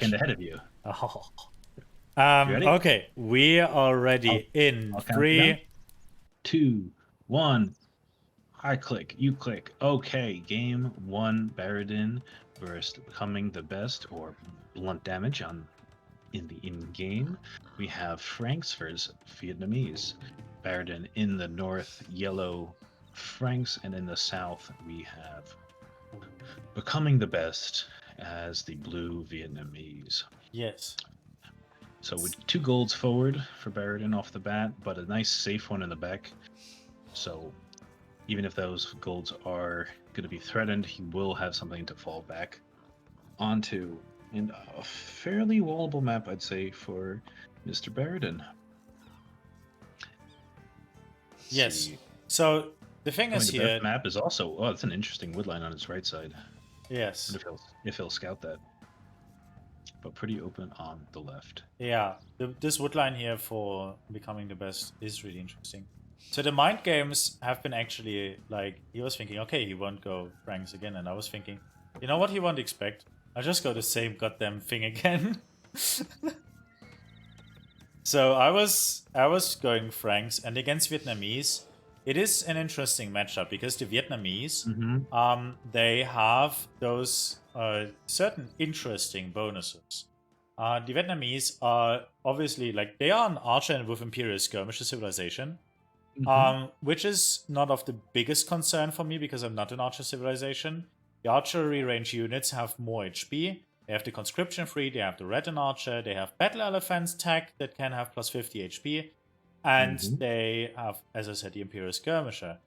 second ahead of you. Oh. You ready? Okay, we are ready in I'll count you down. 3, 2, 1. I click, you click. Okay, game 1, Baradin versus Becoming the Best, or Blunt Damage in the in-game. We have Franks versus Vietnamese. Baradin in the north, yellow Franks, and in the south we have Becoming the Best as the blue Vietnamese. yes. So with 2 golds forward for Baradin off the bat, but a nice safe one in the back. So even if those golds are going to be threatened, he will have something to fall back onto. And a fairly wallable map, I'd say, for Mr. Baradin. Yes. So the thing is The here. best map is also, oh, it's an interesting woodline on his right side. Yes. If he'll scout that. But pretty open on the left. Yeah, this woodline here for Becoming the Best is really interesting. So the mind games have been actually, like, he was thinking, okay, he won't go Franks again. And I was thinking, you know what he won't expect? I'll just go the same goddamn thing again. So I was going Franks, and against Vietnamese, it is an interesting matchup because the Vietnamese, they have those certain interesting bonuses. The Vietnamese are obviously, like, they are an archer with Imperial Skirmisher Civilization, which is not of the biggest concern for me because I'm not an archer civilization. The archery range units have more HP. They have the conscription free, they have the Baradin archer, they have battle elephants tech that can have plus 50 HP, and they have, as I said, the Imperial Skirmisher.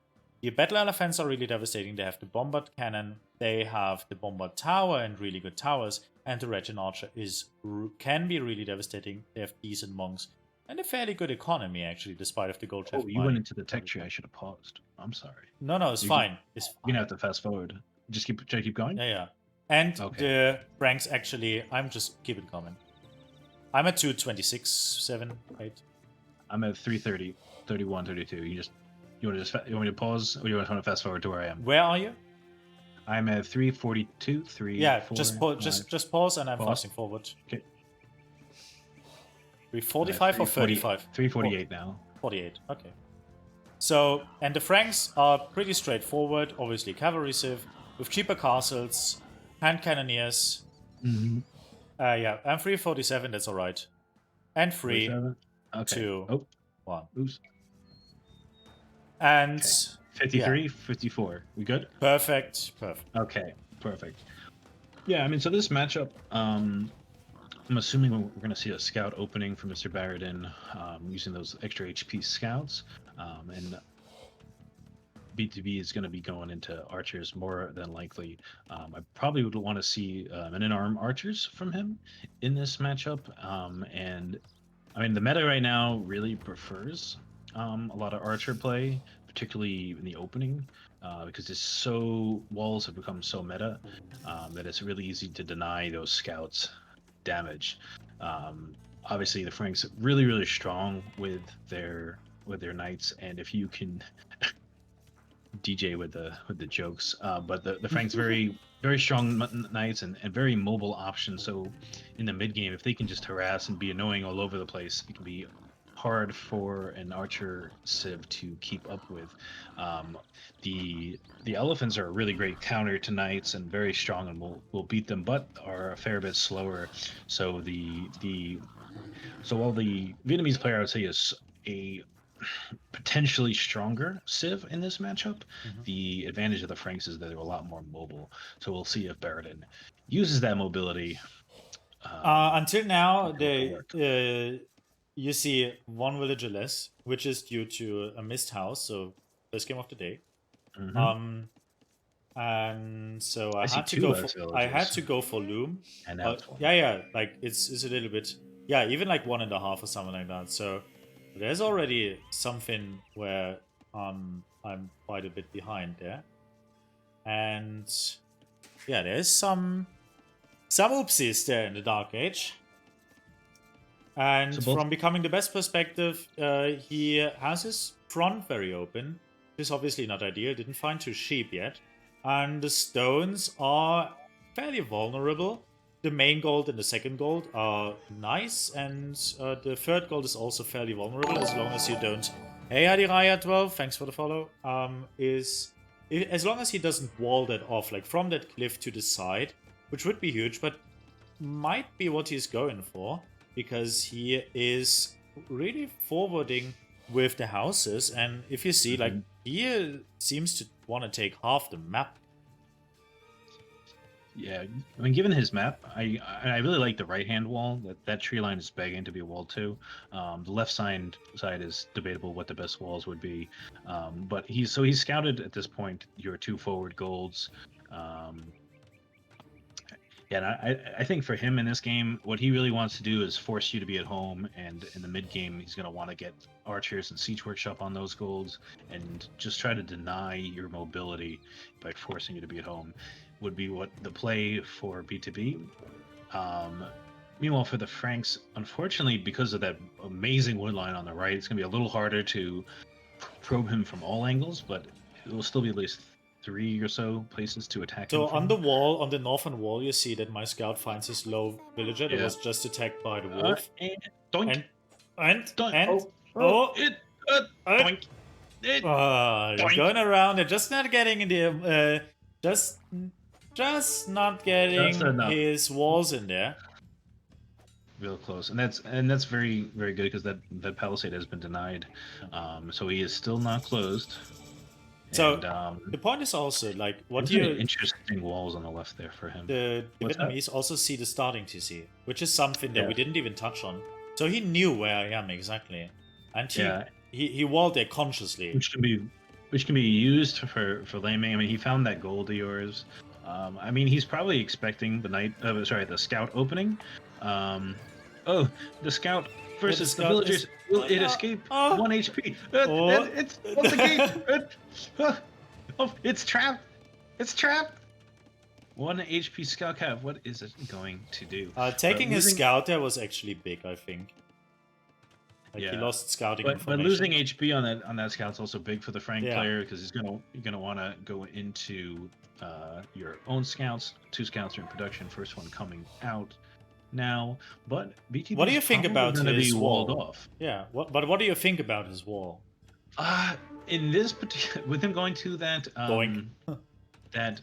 The battle elephants are really devastating. They have the bombard cannon, they have the bombard tower and really good towers, and the Baradin archer can be really devastating. They have decent monks and a fairly good economy, actually, despite of the gold chest. Oh, you went into the tech tree. I should have paused. I'm sorry. No, it's fine. It's fine. You're gonna have to fast forward. Just keep going. Yeah. And the ranks, actually, I'm just keep it coming. I'm at 226, 7, 8. I'm at 330, 31, 32. You want me to pause, or you want to fast forward to where I am? Where are you? I'm at 342, 3. Yeah, 4, just pause, and I'm fasting forward. Okay. 345 or 35? 348 now. 48. Okay. So, and the Franks are pretty straightforward. Obviously, cavalry civ with cheaper castles. Hand cannoneers. Yeah, I'm 347, that's alright. And 3, 2, 1. Oops. And 53, 54. We good? Perfect. Okay, perfect. Yeah, I mean, so this matchup, I'm assuming we're going to see a scout opening for Mr. Baradin using those extra HP scouts. And B2B is going to be going into archers more than likely. I probably would want to see an in-arm archers from him in this matchup. And I mean, the meta right now really prefers a lot of archer play, particularly in the opening, because walls have become so meta that it's really easy to deny those scouts damage. Obviously, the Franks really, really strong with their knights, and if you can DJ with the jokes, but the Franks very strong knights and very mobile options. So in the mid game, if they can just harass and be annoying all over the place, it can be hard for an archer civ to keep up with. The elephants are a really great counter to knights and very strong, and will beat them, but are a fair bit slower. So while the Vietnamese player, I would say, is a potentially stronger civ in this matchup, the advantage of the Franks is that they're a lot more mobile. So we'll see if Baradin uses that mobility. Until now, you see one villager less, which is due to a missed house, so first game of the day. And so I had to go for Loom. And now like it's a little bit, even like 1.5 or something like that. So there's already something where I'm quite a bit behind there. And yeah, there's some oopsies there in the Dark Age. And from Becoming the Best perspective, he has his front very open, which is obviously not ideal. Didn't find 2 sheep yet. And the stones are fairly vulnerable. the main gold and the second gold are nice, and the third gold is also fairly vulnerable as long as you don't. Hey, Adiraya 12, thanks for the follow. As long as he doesn't wall that off, like from that cliff to the side, which would be huge, but might be what he's going for, because he is really forwarding with the houses, and if you see, like, he seems to want to take half the map. Yeah, I mean, given his map, I really like the right hand wall. That tree line is begging to be a wall too. The left side is debatable what the best walls would be, but he's scouted at this point your 2 forward golds. Yeah, and I think for him in this game, what he really wants to do is force you to be at home, and in the mid game, he's going to want to get archers and siege workshop on those golds, and just try to deny your mobility by forcing you to be at home. Would be what the play for B2B. Meanwhile, for the Franks, unfortunately, because of that amazing wood line on the right, it's going to be a little harder to probe him from all angles, but it will still be at least 3 or so places to attack him. So from. on the wall, on the northern wall, you see that my scout finds his low villager that was just attacked by the wolf. Doink. Going around and just not getting in the just not getting his walls in there. Real close, and that's very, very good, because that palisade has been denied, so he is still not closed. So the point is also, like, what you interesting walls on the left there for him. The Vietnamese also see the starting TC, which is something that we didn't even touch on. So he knew where I am exactly, and he walled there consciously, which can be used for laming. I mean, he found that gold of yours. I mean, he's probably expecting the scout opening. Oh, the scout versus the villagers. Will it escape 1 HP? It's off the gate. Oh, it's trapped. It's trapped. 1 HP scout cap. What is it going to do? Taking his scout there was actually big, I think. He lost scouting information. But losing HP on that scout's also big for the Frank player, because he's gonna want to go into your own scouts. 2 scouts are in production. First one coming out now, but BTB. What do you think about his wall? Off. Yeah, but what do you think about his wall? In this particular, with him going to that that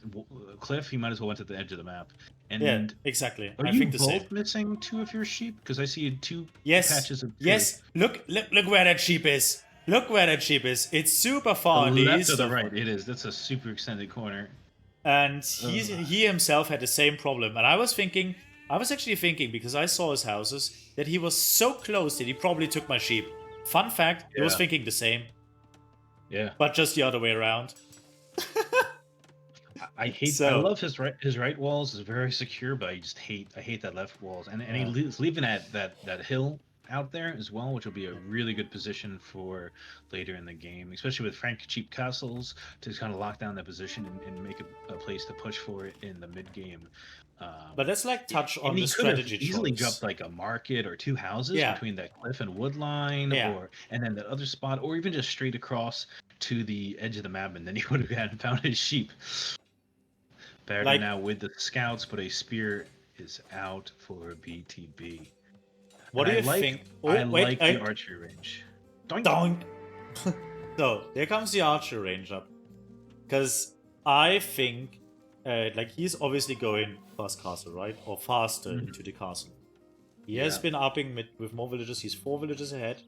cliff, he might as well went to the edge of the map. And yeah, exactly. Are you both missing 2 of your sheep? Because I see 2 patches of 2. Yes, look where that sheep is. Look where that sheep is. It's super far on the left east. or the right. It is. That's a super extended corner. And he himself had the same problem. And I was actually thinking, because I saw his houses, that he was so close that he probably took my sheep. Fun fact, he was thinking the same. Yeah. But just the other way around. I love his right walls is very secure, but I hate that left walls. And he's leaving that hill out there as well, which will be a really good position for later in the game, especially with Frank cheap castles to kind of lock down that position and make a place to push for it in the mid game. But let's touch on the strategy choice. Easily dropped like a market or 2 houses between that cliff and wood line, and then that other spot, or even just straight across to the edge of the map, and then he would have found his sheep. Baradin now with the scouts, but a spear is out for BTB. What do you think? I like the archery range. Doink. So there comes the archer range up, because I think he's obviously going fast castle, right, or faster into the castle. He has been upping with more villagers. He's 4 villagers ahead.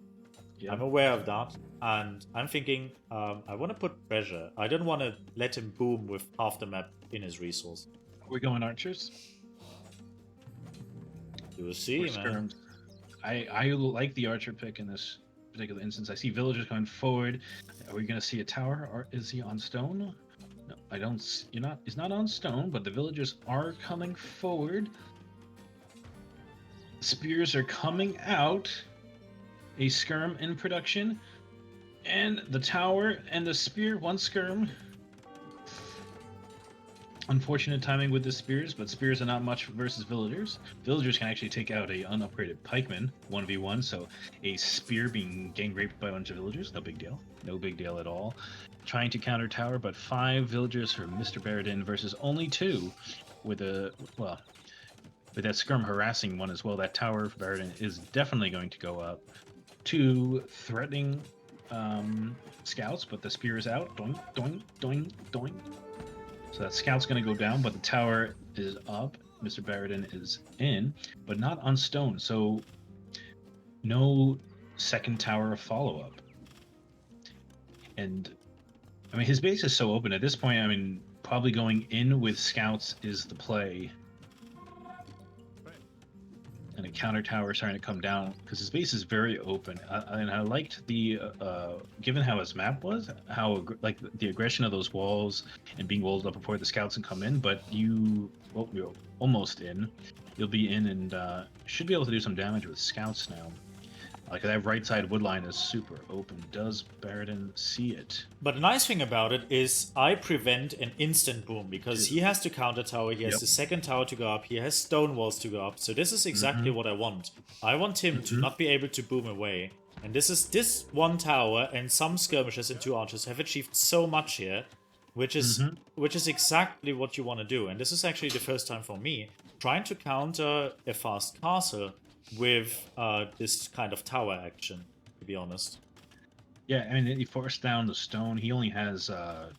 I'm aware of that, and I'm thinking I want to put pressure. I don't want to let him boom with half the map in his resource. Are we going archers? You will see, man. I like the archer pick in this particular instance. I see villagers going forward. Are we going to see a tower, or is he on stone? No, I don't. He's not on stone, but the villagers are coming forward. Spears are coming out. A skirm in production, and the tower and the spear, 1 skirm. Unfortunate timing with the spears, but spears are not much versus villagers. Villagers can actually take out a unupgraded pikeman 1v1, so a spear being gang raped by a bunch of villagers, no big deal. No big deal at all. Trying to counter tower, but 5 villagers for Mr. Baradin versus only 2 with a, well, with that skirm harassing one as well, that tower for Baradin is definitely going to go up. 2 threatening scouts, but the spear is out. Doink, doink, doink, doink. So that scout's going to go down, but the tower is up. Mr. Baradin is in, but not on stone. So no second tower follow-up. And I mean, his base is so open at this point. I mean, probably going in with scouts is the play. And a counter tower starting to come down because his base is very open. And I liked the, given how his map was, how like the aggression of those walls and being walled up before the scouts can come in. But well, you're almost in. You'll be in and should be able to do some damage with scouts now. Like that right side wood line is super open. Does Baradin see it? But the nice thing about it is I prevent an instant boom because he has to counter tower, he has the second tower to go up, he has stone walls to go up. So this is exactly what I want. I want him to not be able to boom away. And this one tower and some skirmishes and 2 archers have achieved so much here, which is exactly what you want to do. And this is actually the first time for me trying to counter a fast castle with this kind of tower action, to be honest. Yeah, I mean, he forced down the stone. He only has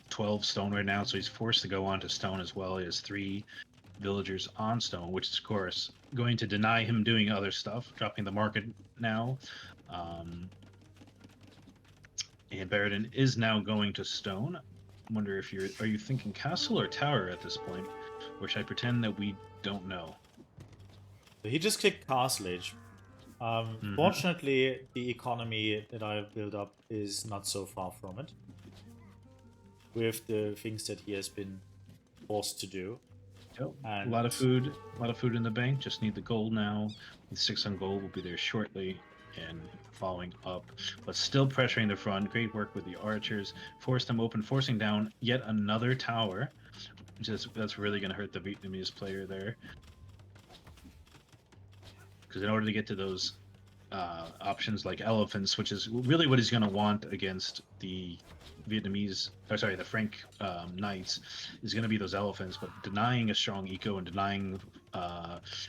12 stone right now, so he's forced to go onto stone as well. He has 3 villagers on stone, which is, of course, going to deny him doing other stuff, dropping the market now. And Baradin is now going to stone. I wonder if are you thinking castle or tower at this point? Or should I pretend that we don't know? So he just clicked Castle Age. Fortunately, the economy that I built up is not so far from it. With the things that he has been forced to do. Yep. A lot of food in the bank. Just need the gold now. The 6 on gold will be there shortly and following up. But still pressuring the front. Great work with the archers. Forced them open, forcing down yet another tower. That's really going to hurt the Vietnamese player there. Because in order to get to those options like elephants, which is really what he's going to want against the Vietnamese, the Frank knights, is going to be those elephants. But denying a strong eco and denying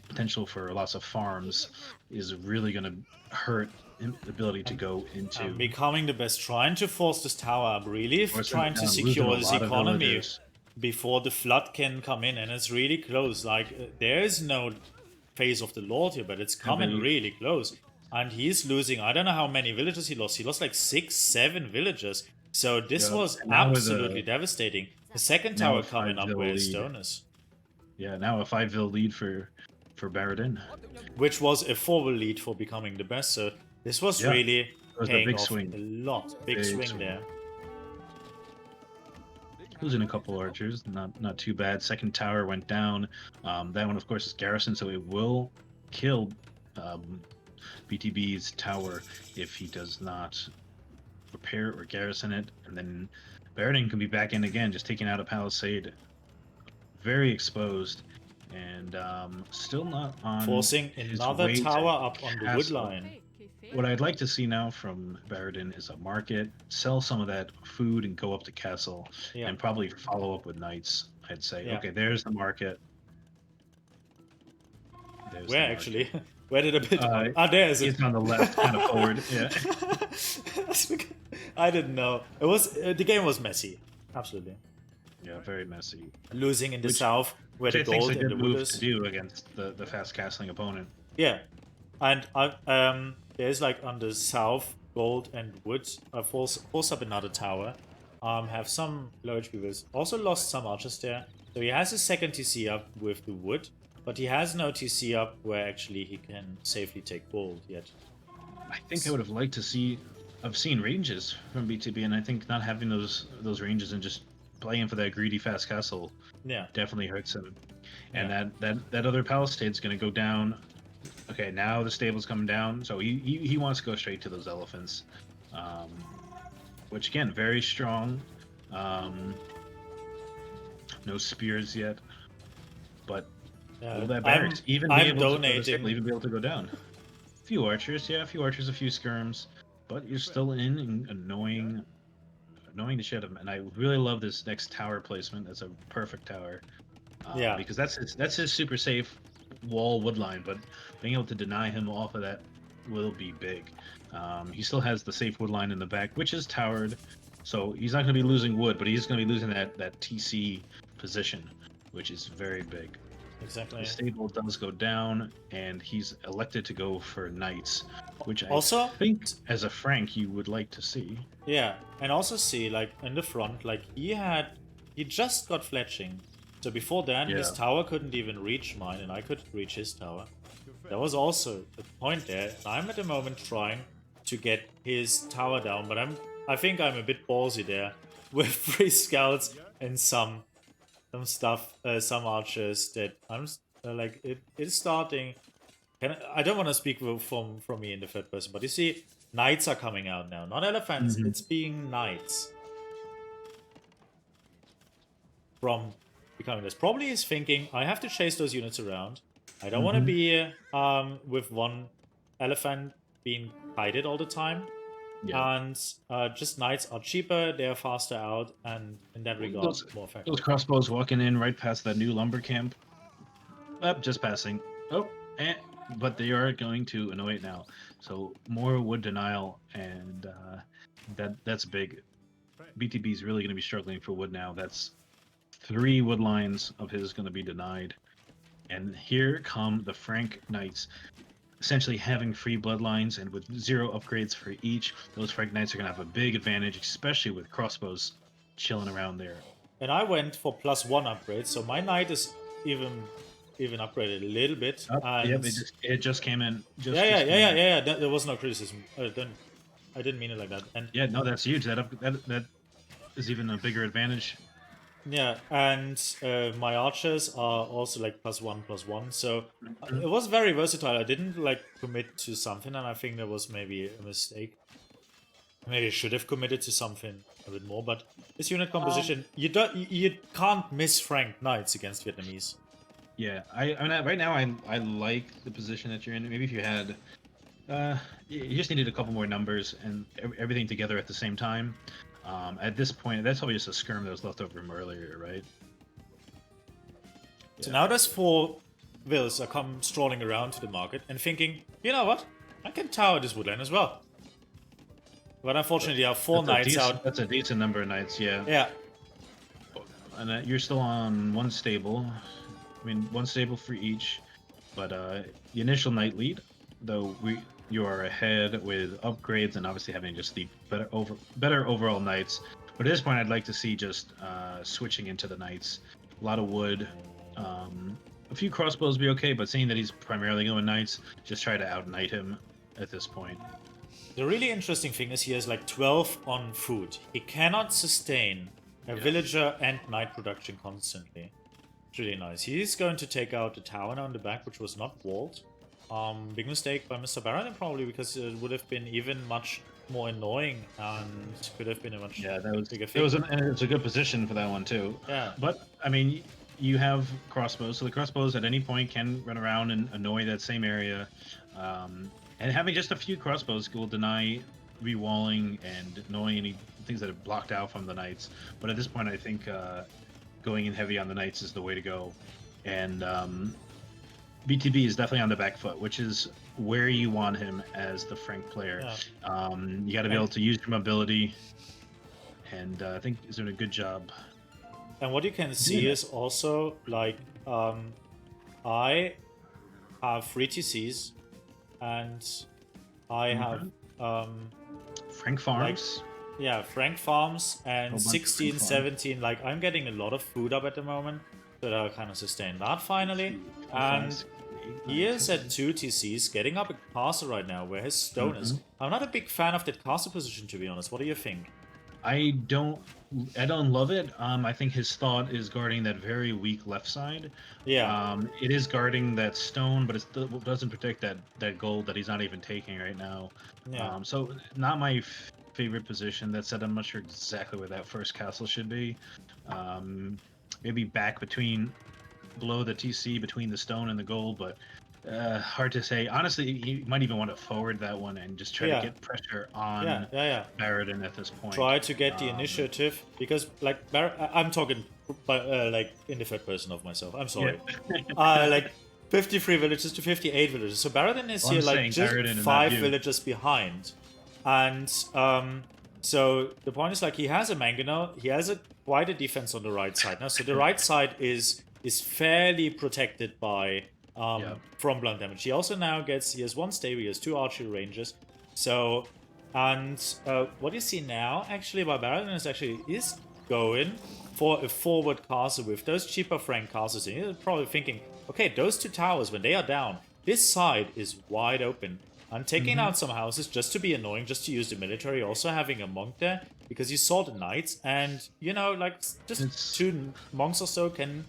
potential for lots of farms is really going to hurt the ability to go into becoming the best, trying to force this tower up, really trying to secure his economy before the flood can come in, and it's really close. Like there is no Face of the Lord here, but it's coming really close. And he's losing, I don't know how many villages he lost. He lost like 6, 7 villages. So this was absolutely devastating. The second tower coming up where stone is. Yeah, now a 5-vil lead for Baradin. Which was a 4-vil lead for becoming the best. So this was really paying off a lot. Big swing there. Losing a couple archers, not too bad. Second tower went down. That one, of course, is garrison, so it will kill BTB's tower if he does not repair or garrison it. And then Baradin can be back in again, just taking out a palisade. Very exposed, and still not on. Forcing another tower up on the wood line. What I'd like to see now from Baradin is a market, sell some of that food and go up to castle, and probably follow up with knights. I'd say, okay, there's the market. Where actually? Where did a bit? There is it. It's on the left, kind of forward. Yeah. I didn't know. It was the game was messy. Absolutely. Yeah, very messy. Losing in the south, where the gold and the wood is. To do against the fast castling opponent. Yeah, and there's like on the south, gold and wood. Force up another tower. Have some low HP builds. Also lost some archers there. So he has a second TC up with the wood, but he has no TC up where actually he can safely take gold yet. I think I would have liked to see. I've seen ranges from BTB, and I think not having those ranges and just playing for that greedy fast castle, definitely hurts him. And that other palisade's going to go down. Okay, now the stable's coming down, so he wants to go straight to those elephants, which again, very strong. No spears yet, but all that barracks, even be able to go down. A few archers, a few skirms, but you're still in and annoying the shit of him. And I really love this next tower placement. That's a perfect tower. Because that's his super safe wall wood line, but being able to deny him off of that will be big. He still has the safe wood line in the back, which is towered, so he's not going to be losing wood, but he's going to be losing that TC position, which is very big. Exactly. The stable does go down, and he's elected to go for knights, which I also think, as a Frank, you would like to see. Yeah, and also see, like, in the front, like, he just got fletching. So before then, his tower couldn't even reach mine, and I couldn't reach his tower. That was also a point there. I'm at the moment trying to get his tower down, but I think I'm a bit ballsy there with 3 scouts and some stuff, some archers that I'm like it's starting. I don't want to speak from me in the third person, but you see, knights are coming out now, not elephants. It's being knights from becoming this. Probably is thinking I have to chase those units around. I don't want to be with one elephant being kited all the time. Yeah. And just knights are cheaper, they're faster out, and in that regard, more effective. Those crossbows walking in right past that new lumber camp. Just passing. Oh, but they are going to annoy it now. So more wood denial, and that's big. BTB is really going to be struggling for wood now. That's 3 wood lines of his going to be denied. And here come the Frank Knights, essentially having free bloodlines, and with 0 upgrades for each, those Frank Knights are going to have a big advantage, especially with crossbows chilling around there. And I went for +1 upgrades, so my knight is even upgraded a little bit. Yep, it just came in. Yeah. There was no criticism. I didn't mean it like that. And yeah, no, that's huge. That is even a bigger advantage. Yeah, and my archers are also like +1/+1, so it was very versatile. I didn't like commit to something, and I think that was maybe a mistake. Maybe I should have committed to something a bit more, but this unit composition, you can't miss Frank Knights against Vietnamese. Yeah, I mean, right now I like the position that you're in. Maybe if you had, you just needed a couple more numbers and everything together at the same time. At this point, that's probably just a skirm that was left over from earlier, right? So now there's 4 vills are come strolling around to the market and thinking, you know what? I can tower this woodland as well. But unfortunately, there are 4 knights out. That's a decent number of knights, yeah. Yeah. And you're still on 1 stable. I mean, 1 stable for each. But the initial knight lead, though you are ahead with upgrades and obviously having just the better overall knights. But at this point, I'd like to see just switching into the knights. A lot of wood. A few crossbows be okay, but seeing that he's primarily going knights, just try to out-knight him at this point. The really interesting thing is he has like 12 on food. He cannot sustain a villager and knight production constantly. It's really nice. He's going to take out the tower now in the back, which was not walled. Big mistake by Mr. Baradin probably, because it would have been even much more annoying and could have been a much bigger thing. It was a good position for that one too. Yeah. But I mean, you have crossbows, so the crossbows at any point can run around and annoy that same area. And having just a few crossbows will deny rewalling and annoying any things that are blocked out from the knights. But at this point, I think going in heavy on the knights is the way to go. And BTB is definitely on the back foot, which is where you want him as the Frank player. Yeah. You got to be able to use your mobility, and I think he's doing a good job. And what you can see is also, like, I have 3 TCs, and I have Frank Farms. Like, Frank Farms, and 16, 17. Like, I'm getting a lot of food up at the moment, so that I kind of sustain that finally. And he is at 2 TCs, getting up a castle right now, where his stone is. I'm not a big fan of that castle position, to be honest. What do you think? I don't love it. I think his thought is guarding that very weak left side. Yeah. It is guarding that stone, but it still doesn't protect that gold that he's not even taking right now. Yeah. So not my favorite position. That said, I'm not sure exactly where that first castle should be. Maybe back below the TC, between the stone and the gold, but hard to say. Honestly, he might even want to forward that one and just try to get pressure on Baradin at this point. Try to get the initiative, because I'm talking like in the third person of myself. I'm sorry. Like 53 villages to 58 villages. So Baradin is Well, here I'm like saying just Baradin and not 5 you. villages behind. And so the point is like he has a mangonel, he has quite a defense on the right side now. So the right side is fairly protected by from blunt damage. He also now he has 1 stable, he has 2 archery ranges. So and what you see now actually by Baradin is going for a forward castle with those cheaper Frank castles. And you're probably thinking, okay, those 2 towers, when they are down, this side is wide open. And taking out some houses just to be annoying, just to use the military, also having a monk there, because you saw the knights, and, you know, like, just 2 monks or so can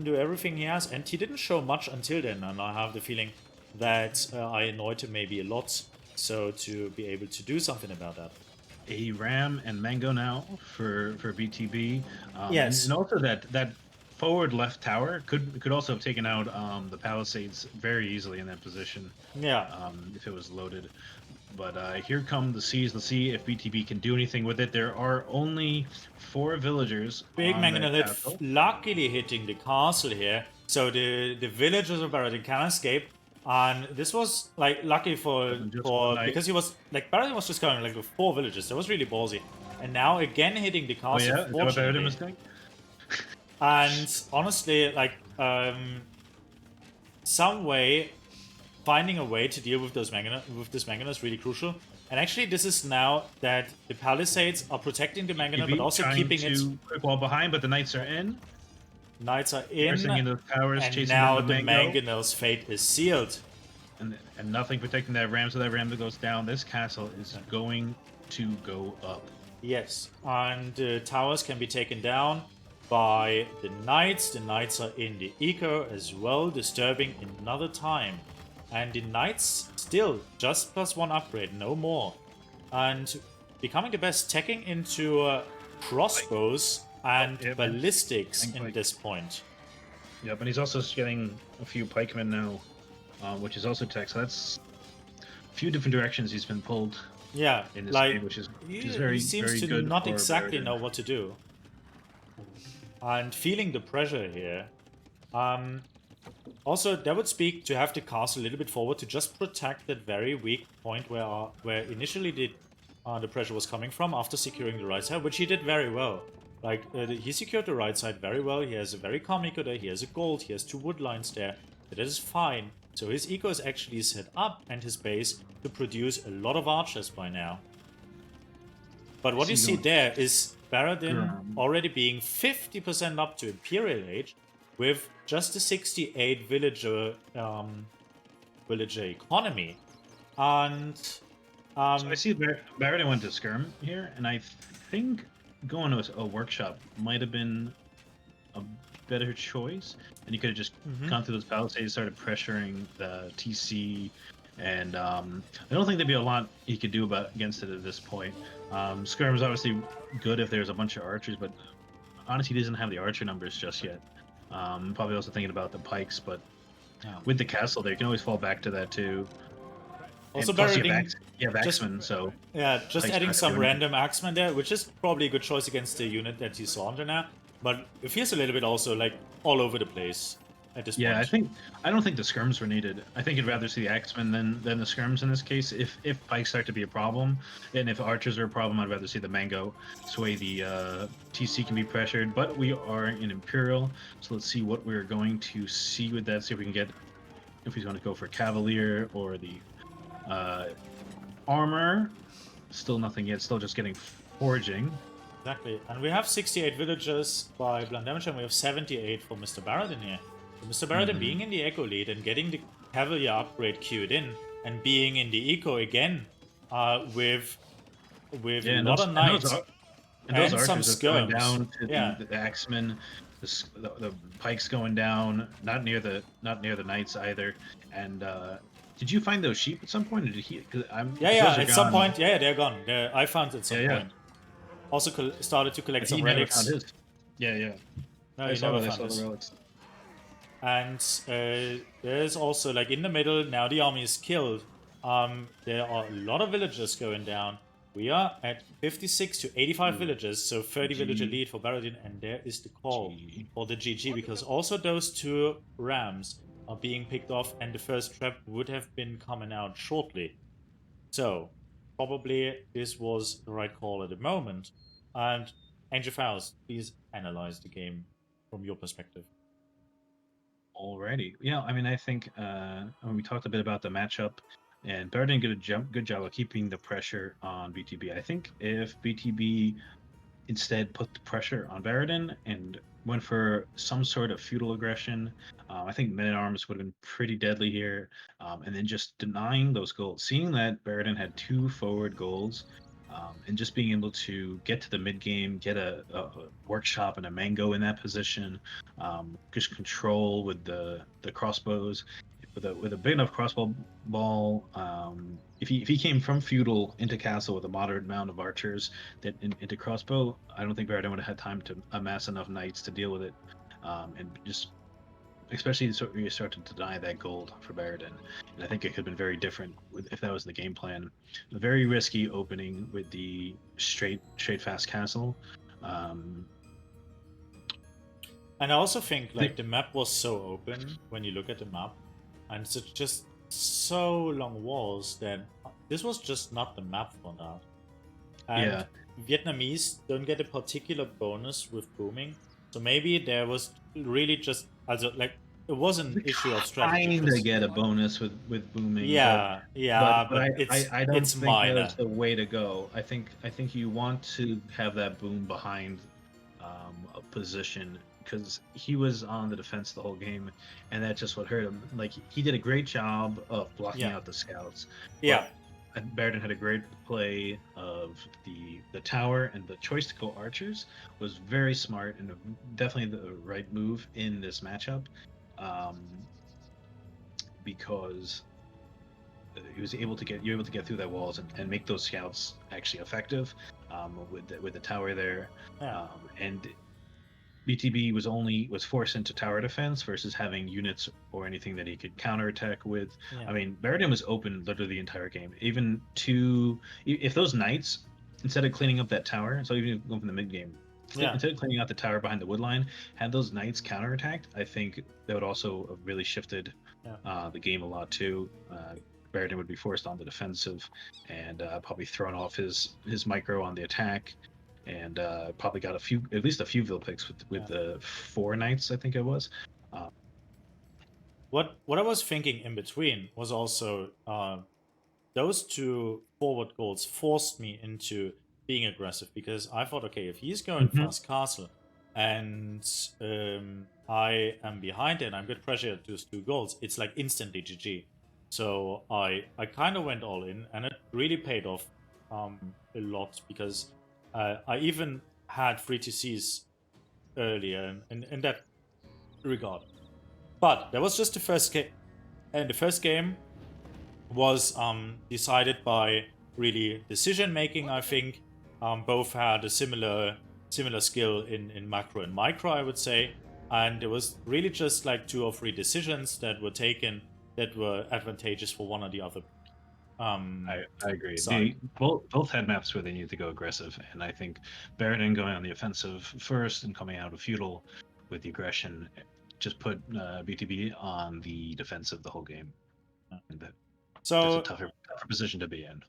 do everything he has. And he didn't show much until then, and I have the feeling that I annoyed him maybe a lot, so to be able to do something about that. A ram and mango now for BTB. Yes. And also that forward left tower could also have taken out the palisades very easily in that position. Yeah. If it was loaded. But here come the Seas. Let's see if BTB can do anything with it. There are only 4 villagers Big on the mangonel castle. luckily hitting the castle here, so the villagers of Baradin can escape. And this was like lucky for because he was like Baradin was just going like with 4 villages. That was really ballsy. And now again hitting the castle. Oh yeah, is that what Baradin was doing? And honestly, like finding a way to deal with this mangonel is really crucial. And actually, this is now that the palisades are protecting the mangonel, but also keeping it. Quick wall behind, but the knights are in. Knights are in, into the towers, and chasing now down the mango. mangonel's fate is sealed. And nothing protecting that ram, so that ram that goes down. This castle is going to go up. Yes, and the towers can be taken down by the knights. The knights are in the eco as well, disturbing another time. And the knights still just +1 upgrade, no more. And becoming the best, teching into crossbows and ballistics in this point. Yep, and he's also getting a few pikemen now, which is also tech. So that's a few different directions he's been pulled. Yeah, in this like game, which is very, he seems very to good not for exactly Baradin. know what to do. And feeling the pressure here. Also, that would speak to have the castle a little bit forward to just protect that very weak point where initially the pressure was coming from after securing the right side, which he did very well. Like, he secured the right side very well. He has a very calm eco there. He has a gold. He has 2 wood lines there. That is fine. So his eco is actually set up and his base to produce a lot of archers by now. But what you see there is Baradin already being 50% up to Imperial Age with just a 68 villager economy. And so I see Baradin went to Skirm here, and I think going to a workshop might have been a better choice. And you could have just gone through those palisades, started pressuring the TC, and I don't think there'd be a lot he could do against it at this point. Skirm is obviously good if there's a bunch of archers, but honestly, he doesn't have the archer numbers just yet. Probably also thinking about the pikes, but with the castle there, you can always fall back to that too. Also, you have Axemen, so yeah, just adding some random Axemen there, which is probably a good choice against the unit that you saw under now. But it feels a little bit also like all over the place at this point. Yeah, I don't think the skirms were needed. I think you'd rather see the Axemen than the skirms in this case. If pikes start to be a problem, and if archers are a problem, I'd rather see the mango. This way the TC can be pressured. But we are in Imperial, so let's see what we're going to see with that. See if we can get, if he's going to go for Cavalier or the armor. Still nothing yet. Still just getting foraging. Exactly. And we have 68 villagers by blunt damage, and we have 78 for Mr. Baradin here. So Mr. Baradin being in the eco lead and getting the Cavalier upgrade queued in, and being in the eco again with a lot of knights and some archers are going skirms. down to the Axemen. The pikes going down, not near the knights either. And did you find those sheep at some point? Or did he? At some point, they're gone. I found at some point. Also started to collect some relics. Never found his. Yeah. No, he never found his. Relics. And there's also, like, in the middle, now the army is killed. There are a lot of villagers going down. We are at 56 to 85 Ooh. villages, so 30 villager lead for Baradin, and there is the call G. for the GG, because also those 2 rams are being picked off, and the first trap would have been coming out shortly. So, probably this was the right call at the moment. And Angel Faust, please analyze the game from your perspective. Already, yeah. I mean, I think when we talked a bit about the matchup, and Baradin did a good job of keeping the pressure on BTB. I think if BTB instead put the pressure on Baradin and went for some sort of feudal aggression, I think Men at Arms would have been pretty deadly here. And then just denying those goals, seeing that Baradin had 2 forward goals, and just being able to get to the mid game, get a workshop and a mango in that position, just control with the crossbows. With a big enough crossbow ball, if he came from feudal into castle with a moderate amount of archers into crossbow, I don't think Baradin would have had time to amass enough knights to deal with it, and just especially so you start to deny that gold for Baradin. And I think it could have been very different if that was the game plan. A very risky opening with the straight fast castle. And I also think like the map was so open when you look at the map, and it's just so long walls that this was just not the map for that. And Yeah. Vietnamese don't get a particular bonus with booming, so maybe there was really just also like it was an issue of strategy. Kinda get a bonus with booming, Yeah, but I don't it's think minor. that's the way to go. I think you want to have that boom behind a position, because he was on the defense the whole game, and that's just what hurt him. Like he did a great job of blocking Yeah. out the scouts. Yeah. Baradin had a great play of the tower, and the choice to go archers was very smart and definitely the right move in this matchup, because he was able to get through that walls and make those scouts actually effective, with the tower there. Yeah. And BTB was forced into tower defense versus having units or anything that he could counterattack with. Yeah. I mean, Baradin was open literally the entire game. Even if those knights, instead of cleaning up that tower, so even going from the mid game, instead of cleaning out the tower behind the wood line, had those knights counterattacked, I think that would also have really shifted the game a lot too. Baradin would be forced on the defensive, and probably thrown off his micro on the attack, and probably got at least a few Vil picks with the 4 knights, I think it was. What I was thinking in between was also those 2 forward goals forced me into being aggressive, because I thought, okay, if he's going fast castle and I am behind it and I'm good pressure at those 2 goals, it's like instantly GG. So I kind of went all in, and it really paid off a lot, because I even had 3 TCs earlier in that regard. But that was just the first game, and the first game was decided by really decision making. I think both had a similar skill in macro and micro, I would say, and there was really just like 2 or 3 decisions that were taken that were advantageous for one or the other. I agree. Both had maps where they needed to go aggressive, and I think Baradin going on the offensive first and coming out of feudal with the aggression just put BTB on the defensive the whole game. And that's a tougher position to be in.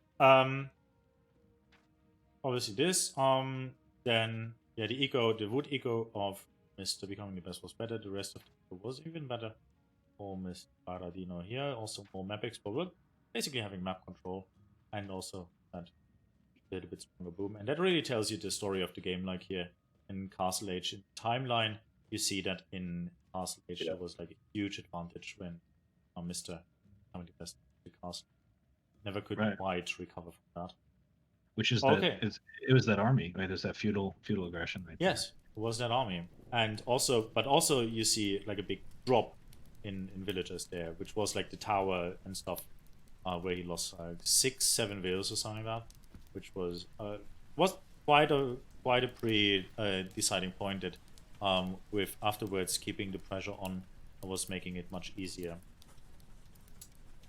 Obviously this. Then yeah, the wood eco of Mr. Becoming the Best was better. The rest of it was even better for Mr. Baradino here. Also more map explore, basically having map control, and also that little bit stronger boom. And that really tells you the story of the game. Like here in Castle Age in timeline, you see that in Castle Age there was like a huge advantage when Mr. Becoming the Best the castle never could quite recover from that. Which is it was that army, right? There's that feudal aggression, right? Yes, it was that army, and also you see like a big drop in villagers there, which was like the tower and stuff, where he lost 6-7 villas or something like that, which was quite a pre deciding point that with afterwards keeping the pressure on was making it much easier.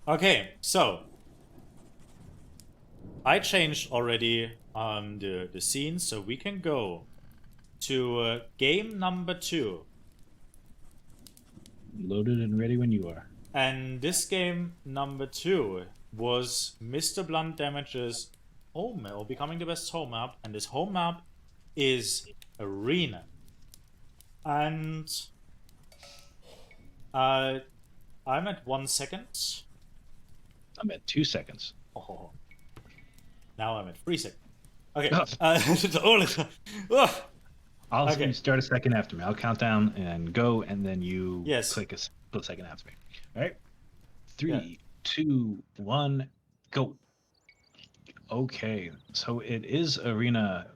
Okay, so I changed already the scene, so we can go to game number 2. Loaded and ready when you are. And this game number 2 was Mr. Blunt Damage's home map, or Becoming the Best home map, and this home map is Arena. And I'm at 1 second. I'm at 2 seconds. Oh, now I'm at 3 seconds. Okay. I'll Okay. start a second after me. I'll count down and go, and then you Yes. click a split second after me. All right. 3, Yeah. 2, 1, go. Okay, so it is Arena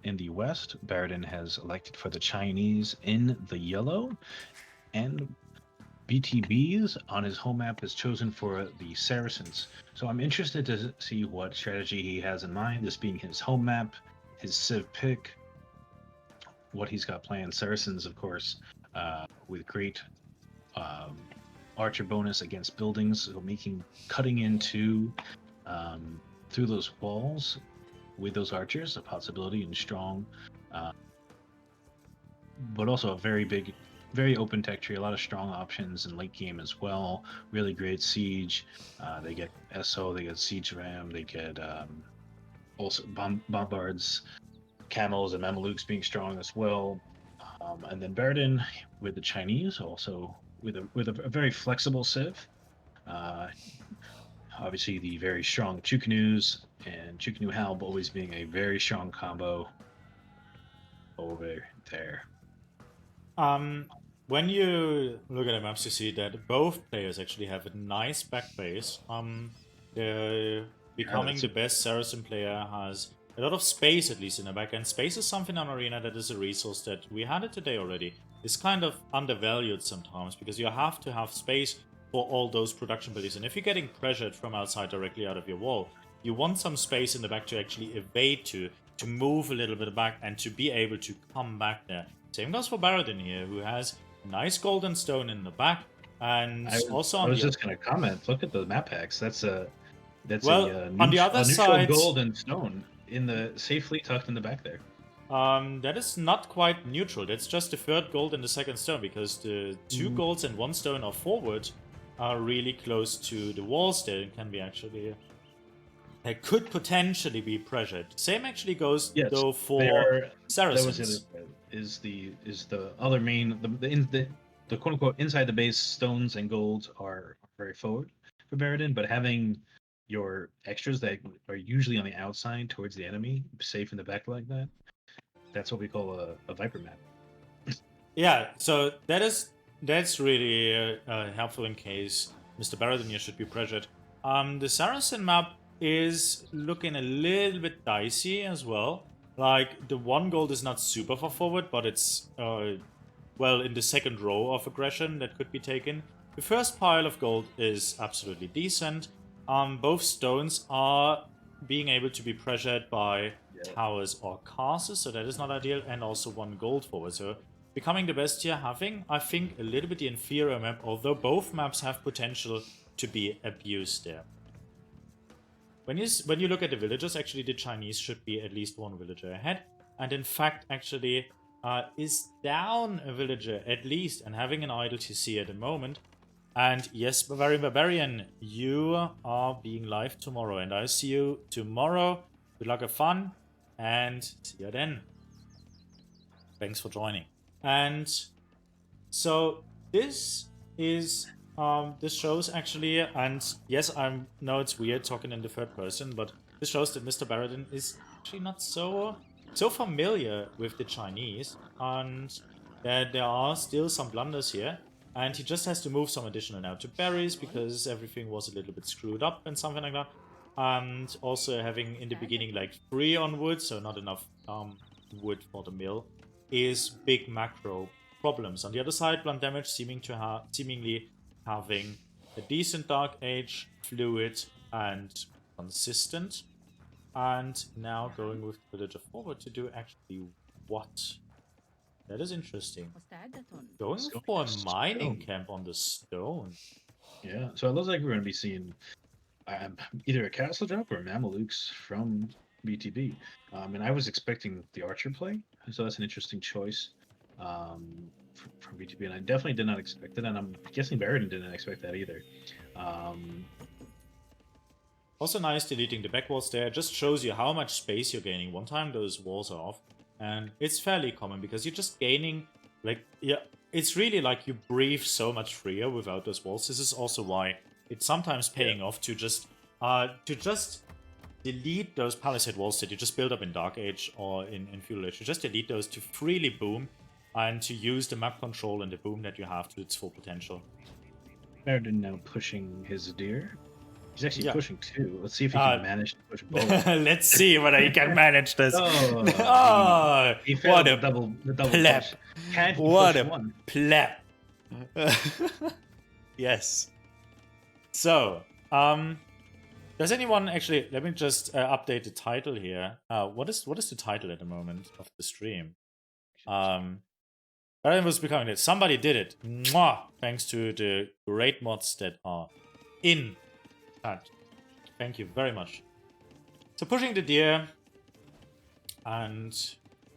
in the west. Baradin has elected for the Chinese in the yellow, and BTBs on his home map is chosen for the Saracens. So I'm interested to see what strategy he has in mind, this being his home map, his civ pick, what he's got planned. Saracens, of course, with great archer bonus against buildings, so cutting into through those walls with those archers, a possibility and strong, but also a very big, very open tech tree, a lot of strong options in late game as well. Really great siege. They get SO, they get siege ram, they get also bombards, camels, and Mamelukes being strong as well. And then Baradin with the Chinese, also with a very flexible civ. Obviously, the very strong Chukanus and Chukanu Halb always being a very strong combo over there. When you look at the maps, you see that both players actually have a nice back base. The Becoming the Best Saracen player has a lot of space, at least in the back, and space is something on Arena that is a resource that we had it today already. It's kind of undervalued sometimes because you have to have space for all those production buildings, and if you're getting pressured from outside directly out of your wall, you want some space in the back to actually evade to move a little bit back and to be able to come back there. Same goes for Baradin here, who has a nice golden stone in the back, and I was just going to comment. Look at the map packs. That's a on the other neutral side, golden stone safely tucked in the back there. That is not quite neutral. That's just the third gold and the second stone, because the 2 golds and 1 stone are forward are really close to the walls there and can be actually... They could potentially be pressured. Same actually goes though for Saracens. Is the other main the quote unquote inside the base stones and golds are very forward for Baradin, but having your extras that are usually on the outside towards the enemy safe in the back like that, that's what we call a Viper map. Yeah, so that's really helpful in case Mr. Baradin here should be pressured. The Saracen map is looking a little bit dicey as well. Like, the 1 gold is not super far forward, but it's, well, in the second row of aggression that could be taken. The first pile of gold is absolutely decent. Both stones are being able to be pressured by towers or castles, so that is not ideal, and also 1 gold forward. So, Becoming the Best here having, I think, a little bit the inferior map, although both maps have potential to be abused there. When you look at the villagers, actually the Chinese should be at least 1 villager ahead, and in fact actually is down a villager at least and having an idle TC at the moment. And yes, Barbarian, you are being live tomorrow, and I see you tomorrow. Good luck, have fun, and see you then. Thanks for joining. And so this is this shows actually, and yes, I know it's weird talking in the third person, but this shows that Mr. Baradin is actually not so familiar with the Chinese, and that there are still some blunders here, and he just has to move some additional now to berries because everything was a little bit screwed up and something like that, and also having in the beginning like 3 on wood, so not enough wood for the mill, is big macro problems. On the other side, blunt damage seemingly having a decent Dark Age, fluid, and consistent. And now going with Villager forward to do actually what? That is interesting. Going for a mining camp on the stone. Yeah, so it looks like we're going to be seeing either a castle drop or Mamelukes from BTB. And I was expecting the archer play, so that's an interesting choice from BTB, and I definitely did not expect it, and I'm guessing Baradin didn't expect that either. Also nice deleting the back walls there. It just shows you how much space you're gaining one time those walls are off. And it's fairly common because you're just gaining, like, yeah, it's really like you breathe so much freer without those walls. This is also why it's sometimes paying off to just delete those palisade walls that you just build up in Dark Age or in Feudal Age. You just delete those to freely boom and to use the map control and the boom that you have to its full potential. Baradin now pushing his deer. He's actually pushing 2. Let's see if he can manage to push both. Let's see whether he can manage this. He failed the double pleb. push. Can't he What push a one? pleb. Yes. So, does anyone actually? Let me just update the title here. What is the title at the moment of the stream? Baradin was becoming it. Somebody did it. Mwah! Thanks to the great mods that are in chat. Thank you very much. So pushing the deer and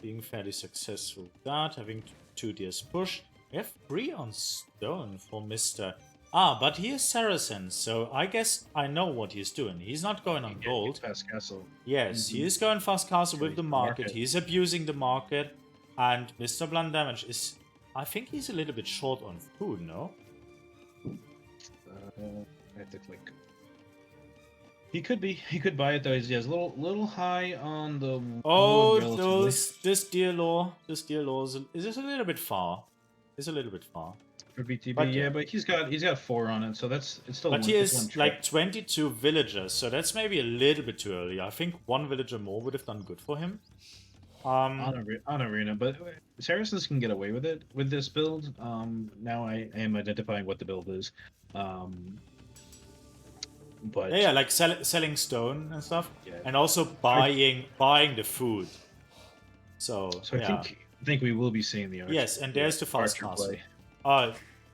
being fairly successful with that, having 2 deers push. We have 3 on stone for Mr. But he is Saracen, so I guess I know what he's doing. He's not going on gold. Fast castle. Yes, he is going fast castle with the market. He's abusing the market. And Mr. Blunt Damage is... I think he's a little bit short on food, no? I have to click. He could be. He could buy it though. He's a little high on the. Oh, this deer law is a little bit far. It's a little bit far for BTB. But but he's got 4 on it, so it's still. But he is like 22 villagers, so that's maybe a little bit too early. I think 1 villager more would have done good for him. On arena, but Saracens can get away with it with this build. Now I am identifying what the build is. But yeah, like selling stone and stuff, and also buying the food. So I think we will be seeing the archer. Yes, and there's the fast castle.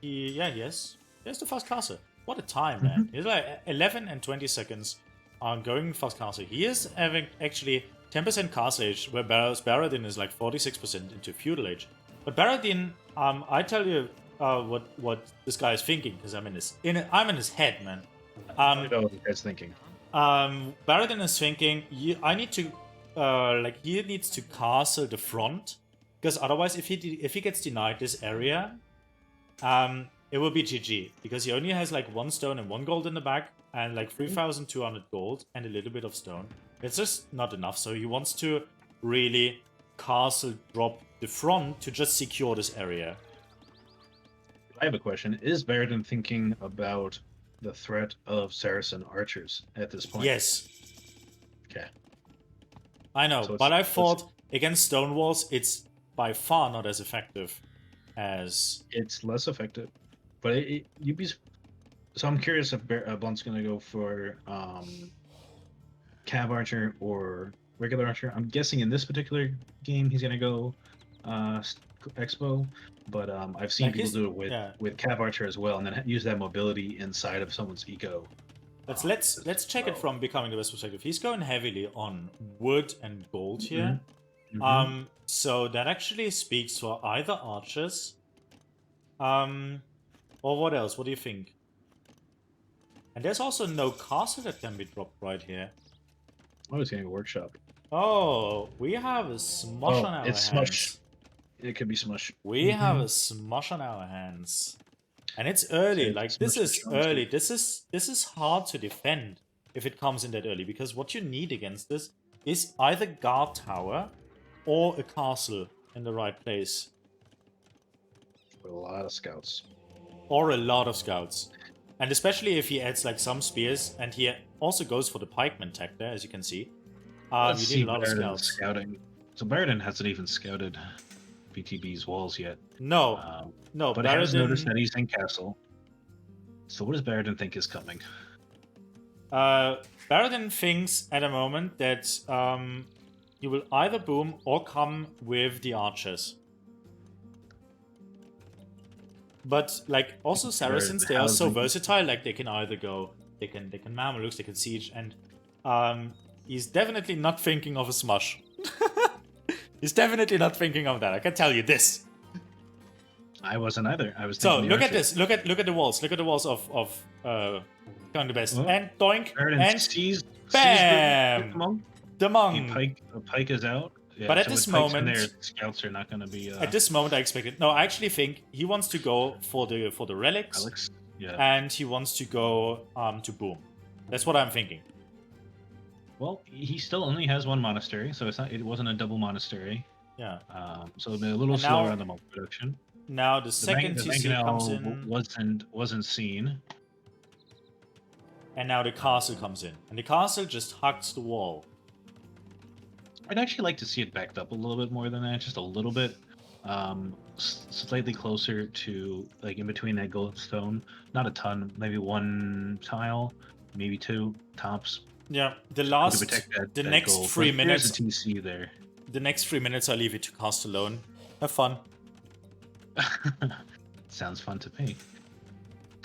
Yes, there's the fast castle. What a time, man! He's like 11 and 20 seconds on going fast castle. He is having actually 10% castle age, where Baradin is like 46% into feudal age. But Baradin, I tell you what this guy is thinking, because I'm in his head, man. I know what the guy's thinking. Baradin is thinking, I need to, he needs to castle the front, because otherwise, if he gets denied this area, it will be GG, because he only has like 1 stone and 1 gold in the back, and like 3,200 gold and a little bit of stone. It's just not enough, so he wants to really castle drop the front to just secure this area. I have a question. Is Baradin thinking about the threat of Saracen archers at this point? Yes. Okay. I know, so but I thought against stone walls, it's by far not as effective as... It's less effective, but you'd be... So I'm curious if Blunt's going to go for Cav Archer or regular Archer. I'm guessing in this particular game he's going to go Expo, but I've seen people do it with Cav Archer as well, and then use that mobility inside of someone's eco. Let's check it from Becoming the Best perspective. He's going heavily on wood and gold here. So that actually speaks for either archers, or what else? What do you think? And there's also no castle that can be dropped right here. Oh, it's getting a workshop. Oh, we have a smush on our hands. Smush. It could be smush. We have a smush on our hands. And it's early. Like, this is early. This is hard to defend if it comes in that early. Because what you need against this is either guard tower or a castle in the right place. With a lot of scouts. Or a lot of scouts. And especially if he adds like some spears, and he also goes for the pikeman tech there, as you can see. You need a lot of scouts. Scouting. So Baradin hasn't even scouted BTB's walls yet. No, no. But I has noticed that he's in castle. So what does Baradin think is coming? Baradin thinks at the moment that he will either boom or come with the archers. But like also Saracens, they are so versatile. Like they can either go they can Mamelukes, they can siege, and he's definitely not thinking of a smush. He's definitely not thinking of that. I can tell you this. I wasn't either. I was So thinking look at this. Look at the walls. Look at the walls of Becoming the Best. And doink. Baradin And sees bam! the monk. The monk. A pike is out. Yeah, but at so this with pikes in moment, there, scouts are not going to be. At this moment, I expected. No, I actually think he wants to go for the relics. Alex, yeah. And he wants to go to boom. That's what I'm thinking. Well, he still only has one monastery, so it wasn't a double monastery. Yeah. So it'll be a little slower on the monk production. Now the second TC comes in. Wasn't seen. And now the castle comes in. And the castle just hugs the wall. I'd actually like to see it backed up a little bit more than that, just a little bit. Slightly closer to, like, in between that goldstone. Not a ton, maybe one tile, maybe two tops. Yeah, the next gold. 3 minutes. There's a TC there. The next 3 minutes I leave it to cast alone. Have fun. Sounds fun to me.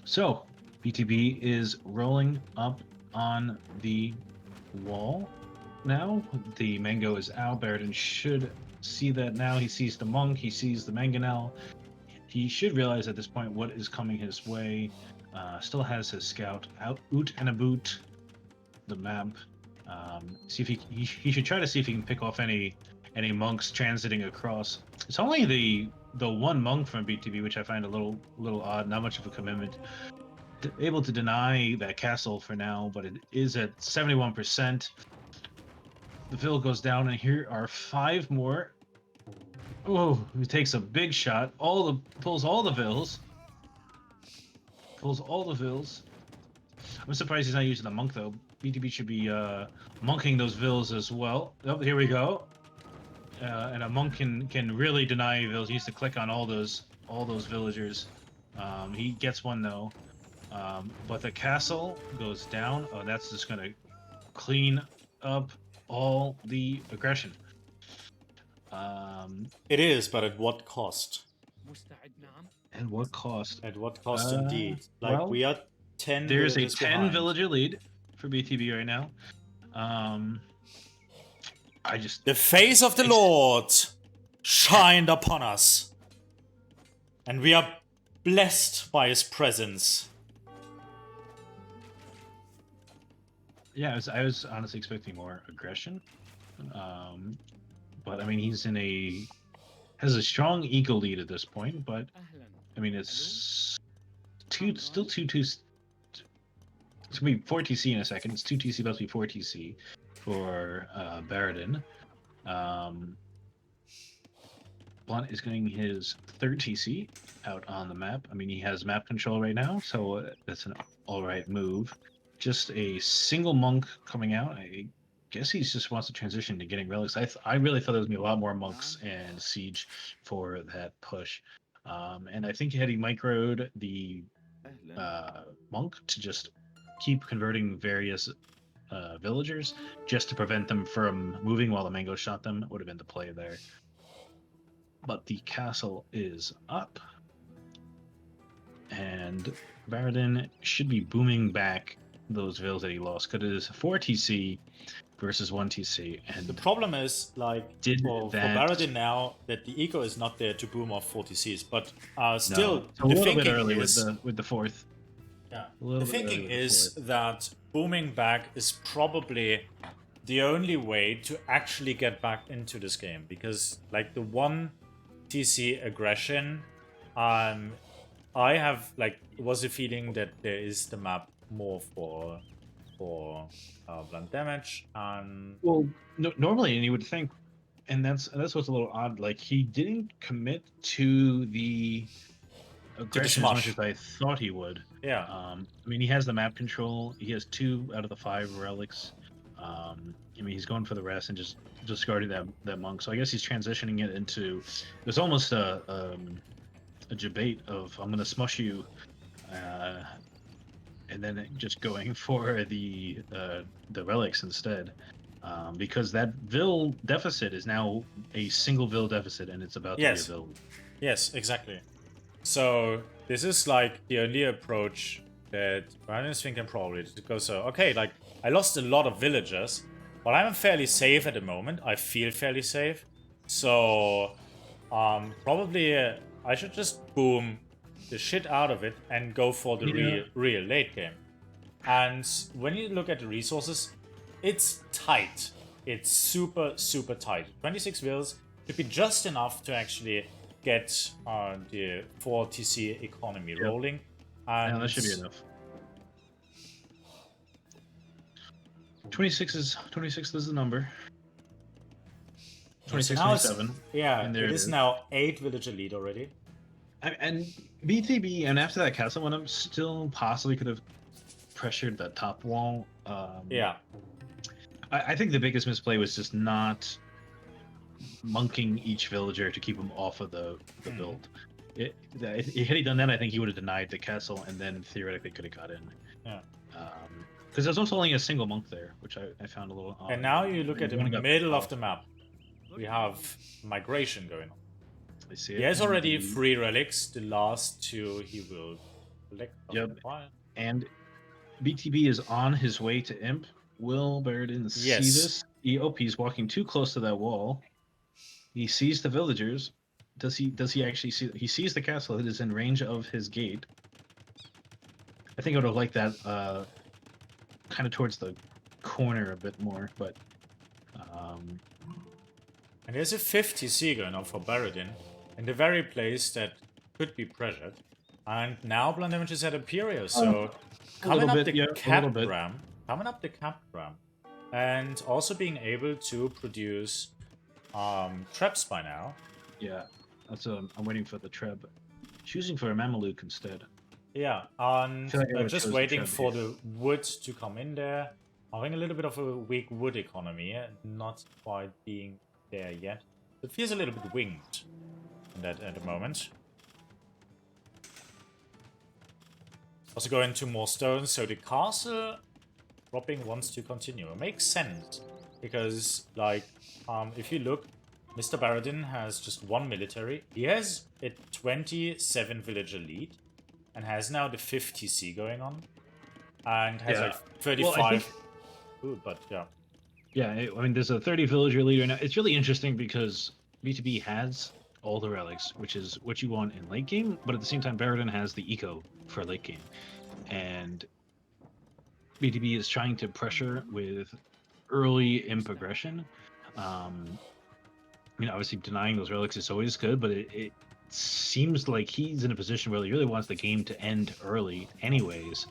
So, BTB is rolling up on the wall now. The mango is out. Baradin should see that now. He sees the monk. He sees the mangonel. He should realize at this point what is coming his way. Still has his scout out and about the map. See if he should try to see if he can pick off any monks transiting across. It's only the one monk from BTB, which I find a little odd. Not much of a commitment. Able to deny that castle for now, but it is at 71%. The Vil goes down, and here are 5 more. Oh, he takes a big shot. Pulls all the Vils. Pulls all the Vils. I'm surprised he's not using the monk though. BTB should be monking those Vils as well. Oh, here we go. And a monk can really deny Vils. He needs to click on all those villagers. He gets one though. But the castle goes down. Oh, that's just gonna clean up all the aggression. It is, but at what cost? At what cost? At what cost indeed? Like, well, we are 10 There's a 10 behind. Villager lead for BTB right now. The face of the Lord shined upon us, and we are blessed by his presence. Yeah, I was honestly expecting more aggression. But I mean, has a strong eco lead at this point, but I mean, it's still 2 it's gonna be 4 TC in a second. It's 2 TC plus be 4 TC for Baradin. Blunt is getting his 3rd TC out on the map. I mean, he has map control right now, so that's an alright move. Just a single monk coming out. I guess he just wants to transition to getting relics. I really thought there was going to be a lot more monks and siege for that push. And I think had he microed the monk to just keep converting various villagers just to prevent them from moving while the mango shot them, would have been the play there. But the castle is up. And Baradin should be booming back those vills that he lost, because it is 4 TC versus 1 TC. And the problem is, like, for Baradin now, that the eco is not there to boom off 4 TCs, but still, no, the thinking bit early is with the 4th. Yeah, the thinking is that booming back is probably the only way to actually get back into this game, because, like, the 1 TC aggression, I have, like, was a feeling that there is the map more for blunt damage. Well, normally, and you would think, and that's what's a little odd. Like, he didn't commit to the aggression as much as I thought he would. Yeah. I mean, he has the map control. He has 2 out of the 5 relics. I mean, he's going for the rest and just discarding that monk. So I guess he's transitioning it into. There's almost a debate of, I'm gonna smush you. And then just going for the relics instead, because that Vil deficit is now a single Vil deficit, and it's about to be a Vil. Yes, exactly. So this is like the only approach that Baradin is thinking probably to go so, okay, like, I lost a lot of villagers, but I'm fairly safe at the moment. I feel fairly safe. So, probably I should just boom the shit out of it and go for the real late game. And when you look at the resources, it's tight. It's super, super tight. 26 vills should be just enough to actually get the 4 TC economy rolling. And yeah, that should be enough. 26 is the number. 26, 27. Yeah, and there it is now 8 villager lead already. And BTB, and after that castle went up, still possibly could have pressured that top wall. Yeah. I think the biggest misplay was just not monking each villager to keep them off of the build. Had he done that, I think he would have denied the castle, and then theoretically could have got in. Yeah. Because there's also only a single monk there, which I found a little odd. And now you look at the middle of the map. We have migration going on. I see it. He has already 3 relics. The last 2 he will collect. Yep. And BTB is on his way to Imp. Will Baradin see this? He's walking too close to that wall. He sees the villagers. Does he actually see? He sees the castle. It is in range of his gate. I think I would have liked that kind of towards the corner a bit more, but and there's a 50C going on for Baradin in the very place that could be pressured. And now blind damage is at Imperio, so coming up the cap ramp, and also being able to produce traps by now. Yeah, that's I'm waiting for the trap. Choosing for a Mameluke instead. Yeah, and just waiting for the wood to come in there. Having a little bit of a weak wood economy, not quite being there yet. It feels a little bit winged at the moment. Also go into more stones, so the castle dropping wants to continue. It makes sense, because, like, if you look, Mr. Baradin has just 1 military. He has a 27 villager lead, and has now the 50C going on, and has like 35. Well, Ooh, but yeah. Yeah, I mean, there's a 30 villager leader now. It's really interesting because BTB has all the relics, which is what you want in late game, but at the same time, Baradin has the eco for late game. And BTB is trying to pressure with early imp aggression. I mean, obviously, denying those relics is always good, but it seems like he's in a position where he really wants the game to end early anyways.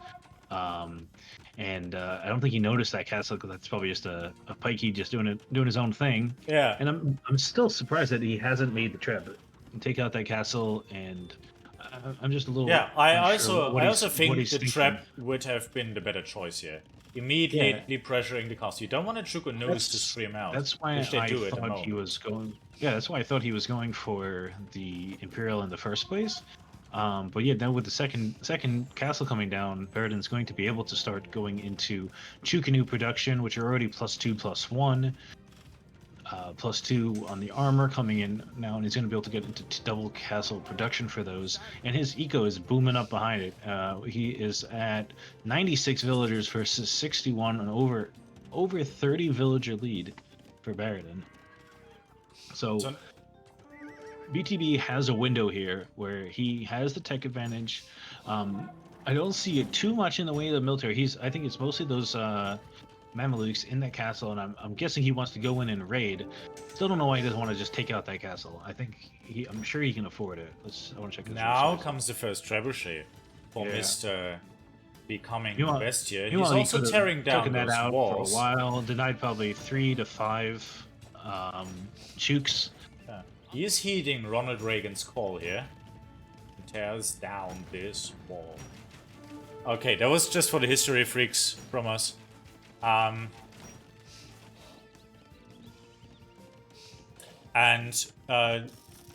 And I don't think he noticed that castle, because that's probably just a pikey just doing his own thing. Yeah. And I'm still surprised that he hasn't made the trip and take out that castle. And I'm just a little. Yeah, I also think the trap would have been the better choice here. Immediately pressuring the castle. You don't want a Chuko News to scream out. That's why I thought he was going. Yeah, that's why I thought he was going for the Imperial in the first place. But yeah, then with the second castle coming down, Baradin's going to be able to start going into Chukanu production, which are already +2/+1, +2 on the armor coming in now, and he's going to be able to get into double castle production for those. And his eco is booming up behind it. He is at 96 villagers versus 61, and over 30 villager lead for Baradin. So BTB has a window here where he has the tech advantage. I don't see it too much in the way of the military. I think it's mostly those Mamelukes in that castle, and I'm guessing he wants to go in and raid. Still don't know why he doesn't want to just take out that castle. I'm sure he can afford it. I want to check this. Now comes the first trebuchet for Mr. Becoming the Best here. He's also tearing down those walls. For a while, denied probably 3 to 5 chooks. He is heeding Ronald Reagan's call here. He tears down this wall. Okay, that was just for the history freaks from us. And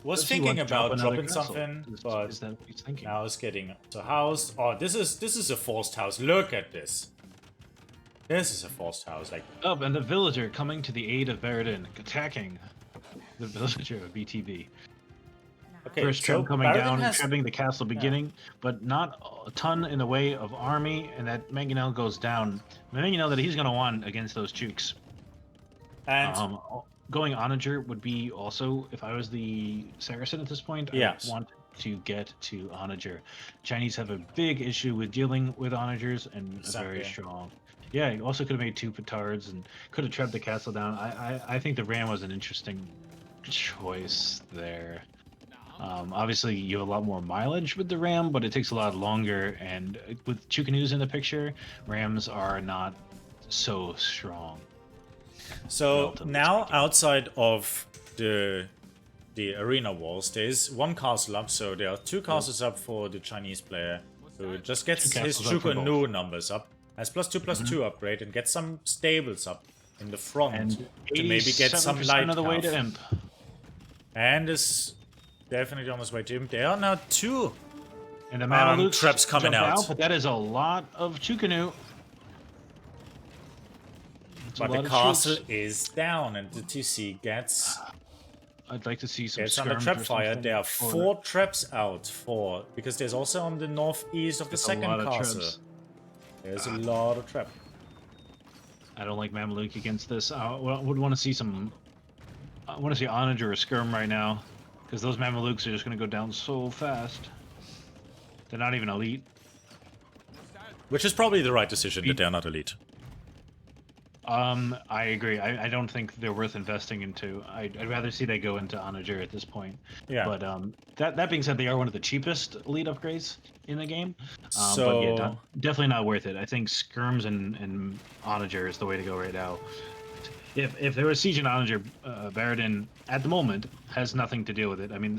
was thinking about dropping something, but is that what he's thinking? Now it's getting to house. Oh, this is a forced house. Look at this. This is a forced house. Like, oh, and the villager coming to the aid of Baradin, attacking the villager of BTB. Okay, First so Treb coming Baradin down, has... trebbing the castle beginning, but not a ton in the way of army, and that Mangonel goes down. Mangonel that he's going to want against those Chooks. And Going Onager would be also, if I was the Saracen at this point, I would want to get to Onager. Chinese have a big issue with dealing with Onagers and a very strong. Yeah, he also could have made 2 petards and could have trebbed the castle down. I think the Ram was an interesting choice there. Obviously, you have a lot more mileage with the Ram, but it takes a lot longer. And with Chukanus in the picture, Rams are not so strong. So now, outside of the arena walls, there's 1 castle up. So there are 2 castles up for the Chinese player, who just gets his Chukanu numbers up, has +2/+2 upgrade, and gets some stables up in the front and to maybe get some light of the way to Imp. And is definitely on his way to Imp. There are now 2 and the traps coming out. But that is a lot of Chukanu. But the castle is down, and the TC gets... I'd like to see some under trap fire. There are 4 traps out because there's also on the northeast of the second castle. There's a lot of trap. I don't like Mameluke against this. I would want to see some... I want to see Onager or Skirm right now, because those Mamelukes are just going to go down so fast. They're not even elite. Which is probably the right decision that they're not elite. I agree. I don't think they're worth investing into. I'd rather see they go into Onager at this point. Yeah. But that being said, they are one of the cheapest elite upgrades in the game. So but yeah, definitely not worth it. I think Skirms and Onager is the way to go right now. If there was Siege and Onager, Baradin at the moment has nothing to deal with it. I mean,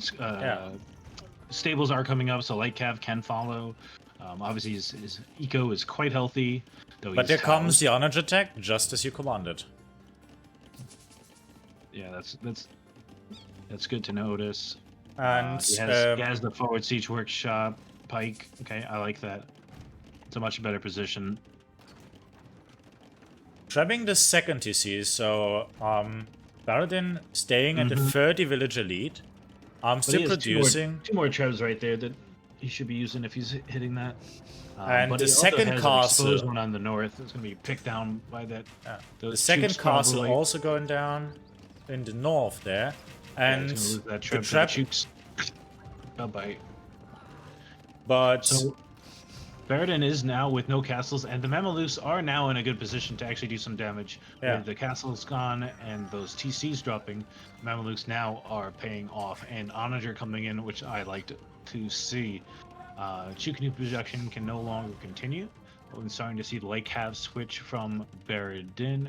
stables are coming up, so Light Cav can follow. Obviously, his eco is quite healthy. But there comes the Onager attack, just as you commanded. Yeah, that's good to notice. And he has the forward siege workshop, pike. Okay, I like that. It's a much better position. Trapping the second TC, so Baradin staying at the 30 villager lead. Still producing. Two more trebs right there that he should be using if he's hitting that. And the second castle, one on the north, is going to be picked down by that. The second castle also going down in the north there, and the trap. Bye-bye. But so Baradin is now with no castles, and the Mamelukes are now in a good position to actually do some damage. With the castles gone and those TCs dropping, Mamelukes now are paying off, and Onager coming in, which I liked to see. Chukanu production can no longer continue. We're starting to see the Light Cav switch from Baradin.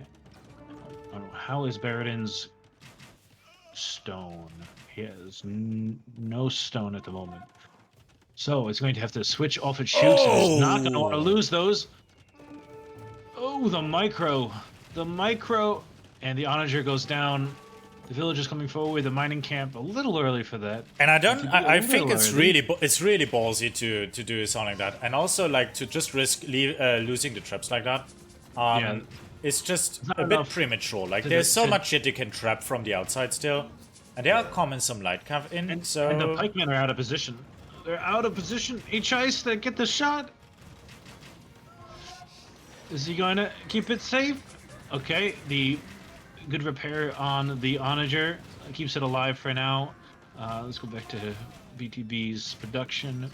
How is Baradin's stone? He has no stone at the moment. So it's going to have to switch off its Chooks. It's not going to want to lose those. Oh, the micro. The micro. And the Onager goes down. The village is coming forward. The mining camp a little early for that. And I think it's really ballsy to do something like that, and also like to just risk losing the traps like that. It's just a bit premature. Like there's so much shit you can trap from the outside still, and they are coming some light cav in. And the pikemen are out of position. They're out of position. H-Ice that get the shot. Is he going to keep it safe? Okay, the good repair on the Onager keeps it alive for now. Let's go back to BTB's production.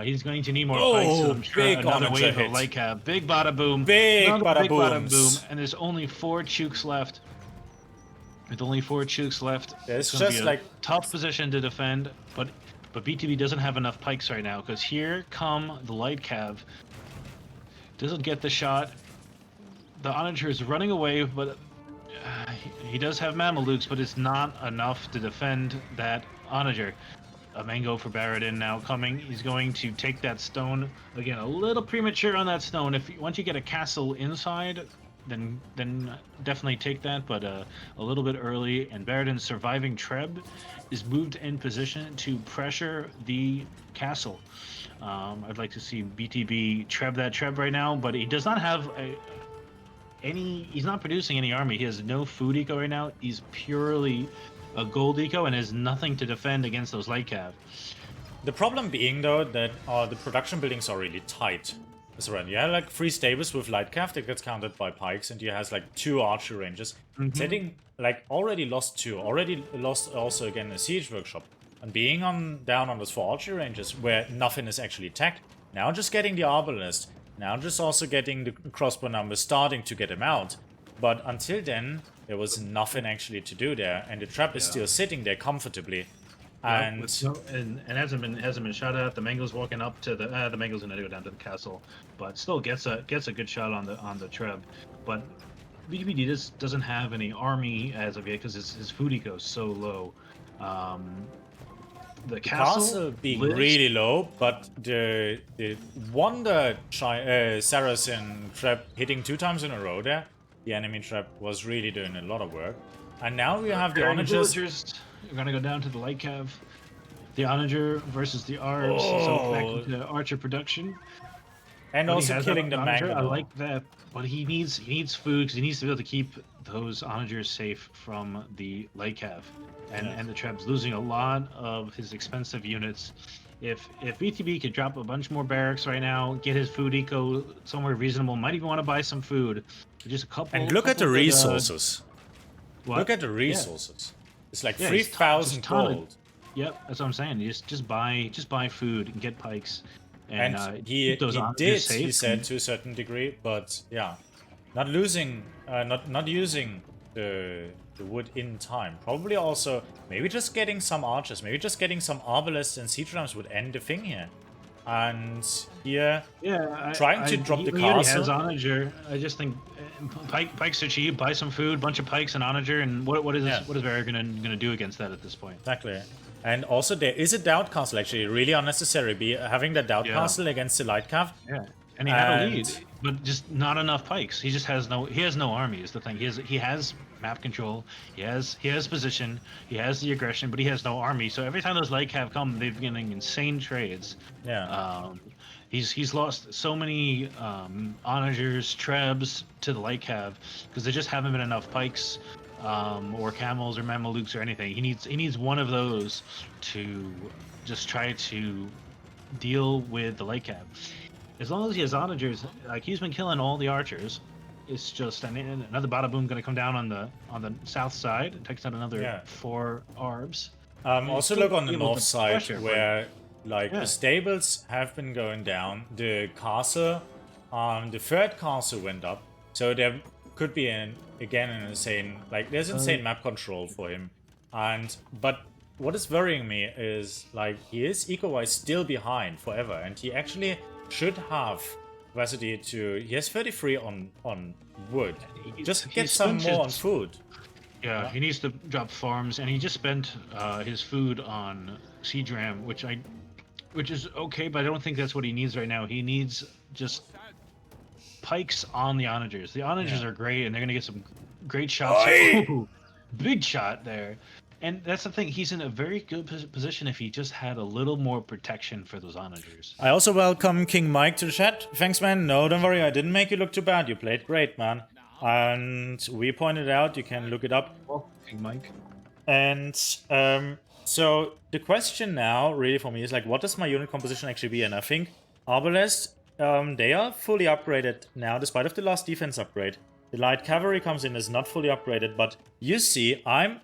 He's going to need more pikes, so I'm sure another wave of Light Cav. Big bada boom. Big bada boom. And there's only 4 Chooks left. With only 4 Chooks left, it's just like tough position to defend. But BTB doesn't have enough pikes right now, because here come the Light Cav. Doesn't get the shot. The Onager is running away, but he does have Mamelukes, but it's not enough to defend that Onager. A mango for Baradin now coming. He's going to take that stone. Again, a little premature on that stone. Once you get a castle inside, then definitely take that, but a little bit early. And Baradin's surviving Treb is moved in position to pressure the castle. I'd like to see BTB Treb that Treb right now, but he does not have he's not producing any army. He has no food eco right now. He's purely a gold eco and has nothing to defend against those light cav. The problem being though that the production buildings are really tight. As well, you have like 3 stables with light cav that gets countered by pikes, and you has like 2 archer ranges. Setting like already lost 2, already lost also again a siege workshop, and being down on those 4 archer ranges where nothing is actually attacked. Now just getting the arbalist, now just also getting the crossbow numbers, starting to get them out. But until then, there was nothing actually to do there, and the trap is still sitting there comfortably. And and hasn't been shot at. The Mango's walking up to the Mango's gonna go down to the castle, but still gets a good shot on the Treb. But BTBD doesn't have any army as of yet because his food eco is so low. The castle being really low, but the Wonder Saracen trap hitting 2 times in a row there. The enemy trap was really doing a lot of work. And now we have the onagers. We're gonna go down to the light cav. The onager versus the arbs. So back into archer production. And also killing the mango. I like that, but he needs food because he needs to be able to keep those onagers safe from the light cav. And the Treb's losing a lot of his expensive units. If BTB could drop a bunch more barracks right now, get his food eco somewhere reasonable, might even want to buy some food. Just a couple. And look at the resources. Look at the resources. It's like 3,000 gold. Yep, that's what I'm saying. You just buy food and get pikes. And he did, he said, to a certain degree, but yeah, not losing, not using the wood in time. Probably also maybe just getting some archers, maybe just getting some arbalists and siege rams would end the thing here. And here, trying to drop the castle. Has onager. I just think pikes are cheap. Buy some food, bunch of pikes and onager, and what is Baradin gonna do against that at this point? Exactly. And also there is a doubt castle actually, really unnecessary. Having the doubt castle against the light cav. Yeah, and he had a lead, but just not enough pikes. He just has no. He has no army. Is the thing. He has map control. He has position. He has the aggression, but he has no army. So every time those light cav come, they've been getting insane trades. Yeah. He's lost so many onagers, trebs to the light cav because there just haven't been enough pikes. Or camels or mamelukes or anything. He needs one of those to just try to deal with the light cav. As long as he has onagers, like he's been killing all the archers. It's just another Badaboom gonna come down on the south side. It takes out another 4 arbs. Also look on the north side where like the stables have been going down. The castle, the 3rd castle went up. So there could be again an insane, like there's insane map control for him. But what is worrying me is like he is eco-wise still behind forever, and he actually should have capacity to. He has 33 on wood. Just get some more on food. Yeah, he needs to drop farms, and he just spent his food on siege ram, which is okay, but I don't think that's what he needs right now. He needs just pikes on the onagers. The onagers are great, and they're gonna get some great shots. Ooh, big shot there. And that's the thing, he's in a very good position if he just had a little more protection for those onagers. I also welcome King Mike to the chat. Thanks, man. No, don't worry, I didn't make you look too bad. You played great, man. And we pointed out, you can look it up. Well, King Mike. And so the question now really for me is like, what does my unit composition actually be? And I think Arbalest, they are fully upgraded now, despite of the last defense upgrade. The light cavalry comes in as not fully upgraded, but you see, I'm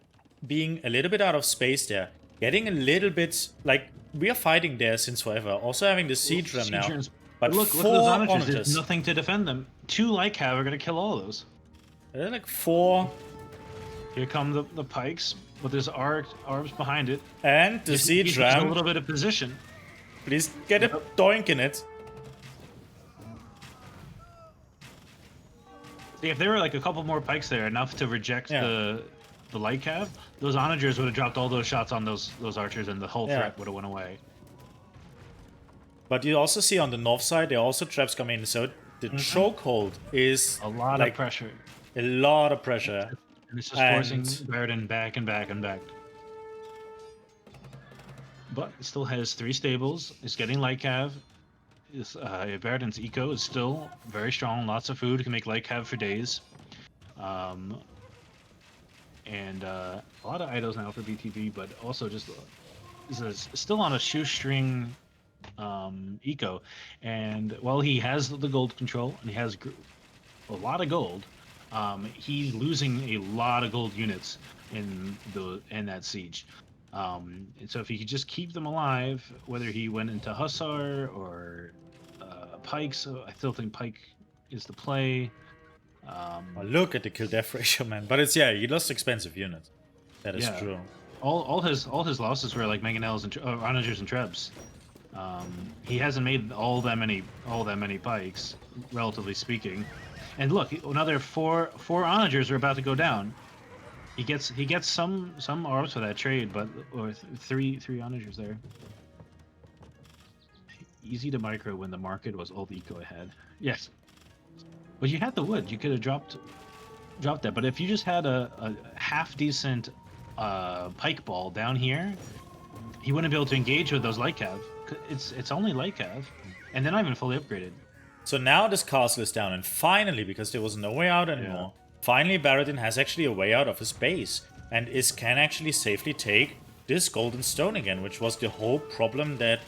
being a little bit out of space there. Getting a little bit, like, we are fighting there since forever. Also having the siege ram now. But look at those onagers. There's nothing to defend them. 2 light cav are going to kill all of those. They're like 4. Here come the pikes, but there's arbs behind it. And the siege ram. A little bit of position. Please get a doink in it. See, if there were like a couple more pikes there, enough to reject the light cav, those onagers would have dropped all those shots on those archers, and the whole threat would have went away. But you also see on the north side, there are also traps coming in, so the chokehold is a lot of pressure. A lot of pressure. And it's just forcing Baradin back and back and back. But it still has 3 stables. It's getting light cav. Baradin's eco is still very strong. Lots of food. Can make light cav for days. and a lot of idols now for BTV, but also just is still on a shoestring eco. And while he has the gold control and he has a lot of gold, he's losing a lot of gold units in that siege. And so if he could just keep them alive, whether he went into Hussar or Pike, so I still think Pike is the play. Oh, look at the kill death ratio, man. But it's he lost expensive units. That is true. All his losses were like Mangonels and Onagers and Trebs. He hasn't made all that many Pikes, relatively speaking. And look, another four Onagers are about to go down. He gets some orbs for that trade, but or three Onagers there. Easy to micro when the market was all the eco ahead. Yes, but you had the wood. You could have dropped that. But if you just had a half decent pike ball down here, he wouldn't be able to engage with those light cav. It's only light cav, and they're not even fully upgraded. So now this castle is down, and finally, because there was no way out anymore, finally Baradin has actually a way out of his base, and can actually safely take this golden stone again, which was the whole problem that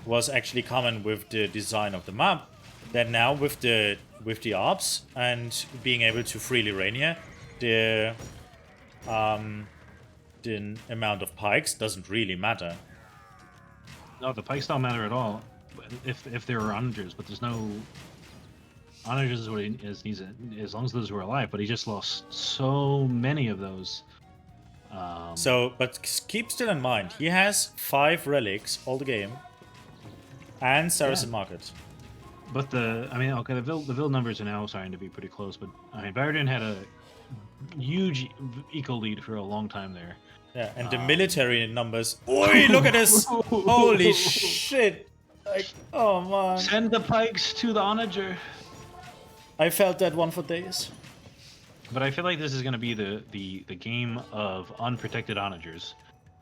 was actually common with the design of the map. That now with the ARPs and being able to freely rain here, the amount of pikes doesn't really matter. No, the pikes don't matter at all. If there were onagers, but there's no onagers is what he needs it as long as those were alive. But he just lost so many of those. But keep still in mind, he has 5 relics all the game, and Saracen Market. But the Vil numbers are now starting to be pretty close. But I mean, Baradin had a huge eco lead for a long time there. Yeah, and the military numbers. Oi, look at this! Holy shit! Like, oh man. Send the pikes to the onager. I felt that one for days. But I feel like this is going to be the game of unprotected onagers.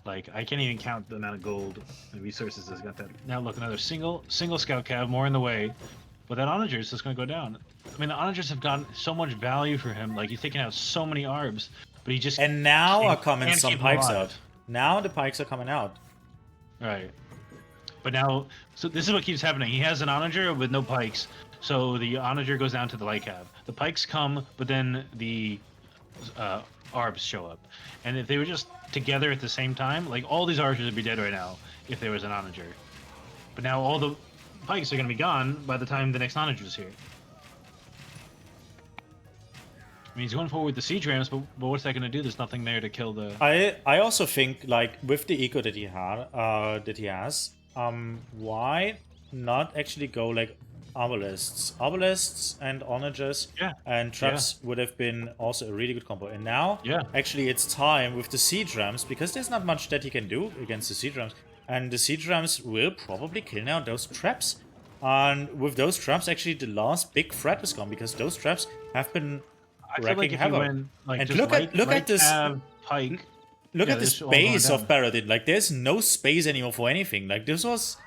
Like, I can't even count the amount of gold and resources that's got that. Now look, another single scout cav more in the way. But that onager is just going to go down. I mean, the onagers have gotten so much value for him. Like, he's taking out so many arbs. But he just and now are coming some pikes out. Now the pikes are coming out. Right. But now, so this is what keeps happening. He has an onager with no pikes, so the onager goes down to the light cav. The pikes come, but then the arbs show up. And if they were just together at the same time, like all these archers would be dead right now if there was an onager. But now all the pikes are going to be gone by the time the next onager is here. I mean, he's going forward with the siege rams, but what's that going to do? There's nothing there to kill the. I also think, like, with the eco that he has, why not actually go like Arbalists and Onagers and Traps would have been also a really good combo. And now, actually, it's time with the siege rams, because there's not much that he can do against the siege rams, and the siege rams will probably kill now those traps. And with those traps, actually, the last big threat is gone, because those traps have been. I feel like if you went, like, and just look at this pike. Look at this base of Baradin. Like, there's no space anymore for anything. Like, this was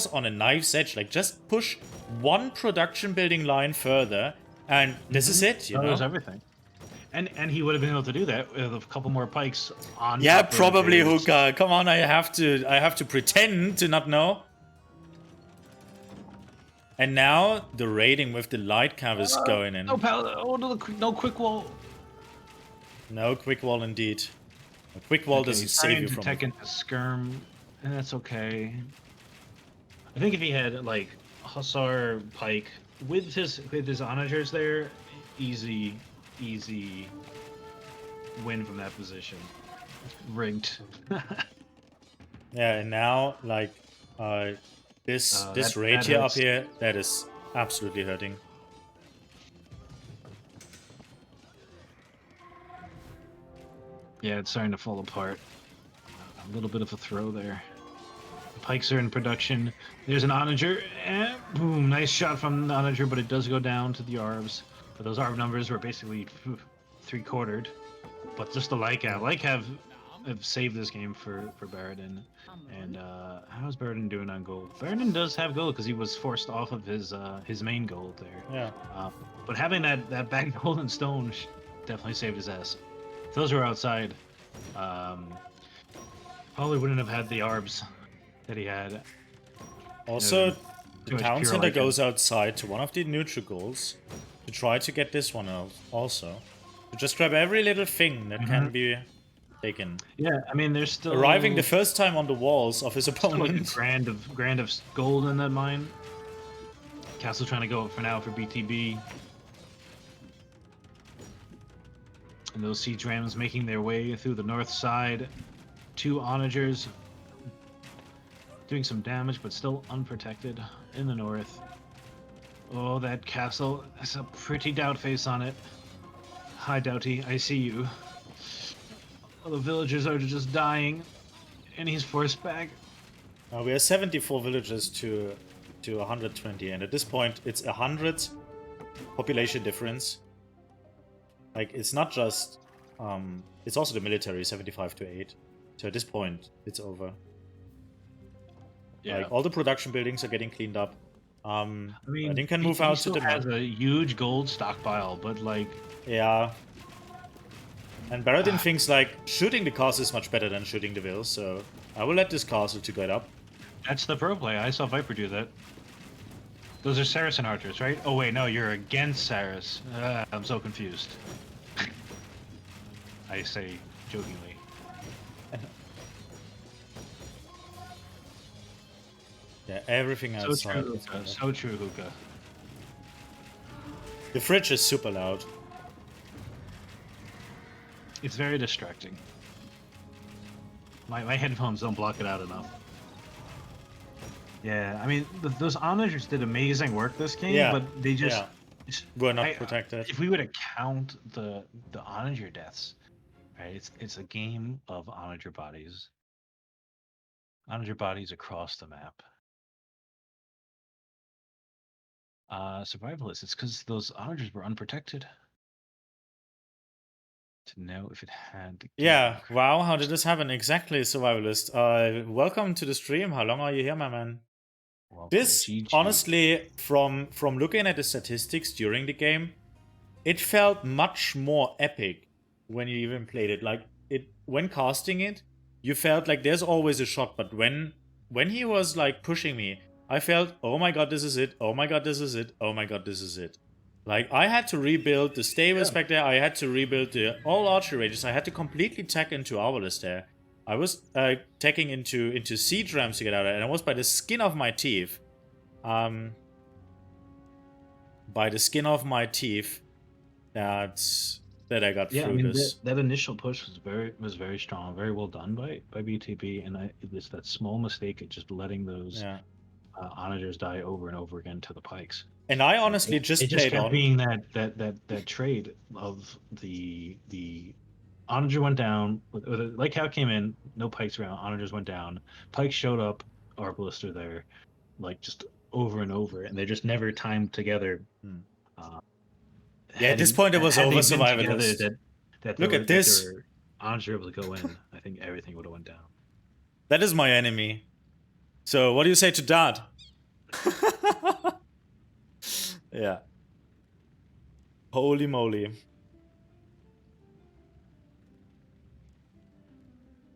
on a knife's edge. Like, just push one production building line further, and this is it. You know, that was everything. And he would have been able to do that with a couple more pikes on. Yeah, probably, Hookah. Come on, I have to pretend to not know. And now the raiding with the light cav is going in. No quick wall. No quick wall, indeed. A quick wall doesn't save you from it. Into skirm, and that's okay. I think if he had like Hussar Pike with his onagers there, easy win from that position. Rigged. Yeah, and now like this raid here up here, that is absolutely hurting. Yeah, it's starting to fall apart. A little bit of a throw there. The pikes are in production. There's an onager. Boom, nice shot from the onager, but it does go down to the arbs. But those arb numbers were basically 3/4'd. But just the light cav have saved this game for Baradin. And how's Baradin doing on gold? Baradin does have gold because he was forced off of his main gold there. Yeah. But having that back golden stone definitely saved his ass. If those were outside, probably wouldn't have had the arbs that he had. Also, the too much Town pure Center Lycan. goes outside to one of the neutrals to try to get this one also. To just grab every little thing that can be taken. Yeah, I mean, there's still Arriving the first time on the walls of his still like a opponent. grand of gold in that mine. Castle trying to go up for now for BTB. And those siege rams making their way through the north side. 2 onagers doing some damage, but still unprotected in the north. Oh, that castle has a pretty doubt face on it. Hi, Doughty, I see you. All the villagers are just dying, and he's forced back. We are 74 villagers to 120, and at this point, it's 100 population difference. Like, it's not just... it's also the military, 75 to 8. So at this point, it's over. Yeah. Like, all the production buildings are getting cleaned up. I mean, Baradin can move he out to still the map. has a huge gold stockpile, but like... Yeah. And Baradin thinks, like, shooting the castle is much better than shooting the vills, so I will let this castle to get up. That's the pro play. I saw Viper do that. Those are Saracen archers, right? Oh wait, no, you're against Saris. I'm so confused. I say jokingly. Yeah, everything So outside. true, Hookah. So true, Hookah. The fridge is super loud. It's very distracting. My headphones don't block it out enough. Yeah, I mean, those onagers did amazing work this game, Yeah, but they just... We're not protected. If we were to count the onager deaths, right, it's a game of onager bodies. Onager bodies across the map. Survivalists, it's because those onagers were unprotected. To know if it had... Yeah, wow, how did this happen? Exactly, Survivalist. Welcome to the stream. How long are you here, my man? Welcome, This, GG. honestly, from looking at the statistics during the game, it felt much more epic when you even played it. Like, when casting it, you felt like there's always a shot, but when he was, like, pushing me, I felt, oh my god, this is it, oh my god, this is it, oh my god, this is it. Like, I had to rebuild the stables back there, I had to rebuild all archery ranges, I had to completely tech into Arbalest there. I was teching into siege rams to get out of it, and it was by the skin of my teeth. By the skin of my teeth that I got through this. That initial push was very strong, very well done by BTB, and it was that small mistake of just letting those onagers die over and over again to the pikes. And I honestly just played kept on being that trade of the onager went down, like how it came in, no pikes around, onagers went down, pikes showed up, Arbalest are there, like just over and over, and they just never timed together. Yeah, at this point it was over Survivalist. Look at this. Onager able to go in, I think everything would have went down. That is my enemy. So what do you say to that? Yeah. Holy moly.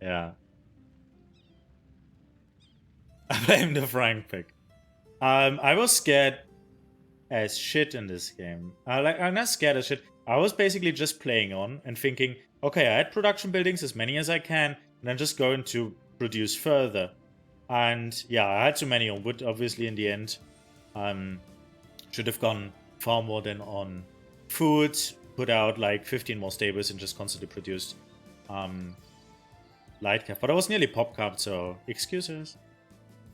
Yeah. I blame the Frank pick. I was scared as shit in this game. I'm not scared as shit. I was basically just playing on and thinking, okay, I had production buildings, as many as I can, and I'm just going to produce further. And yeah, I had too many on wood, obviously, in the end. Should have gone far more than on food, put out like 15 more stables and just constantly produced light cap. But I was nearly pop capped, so excuses.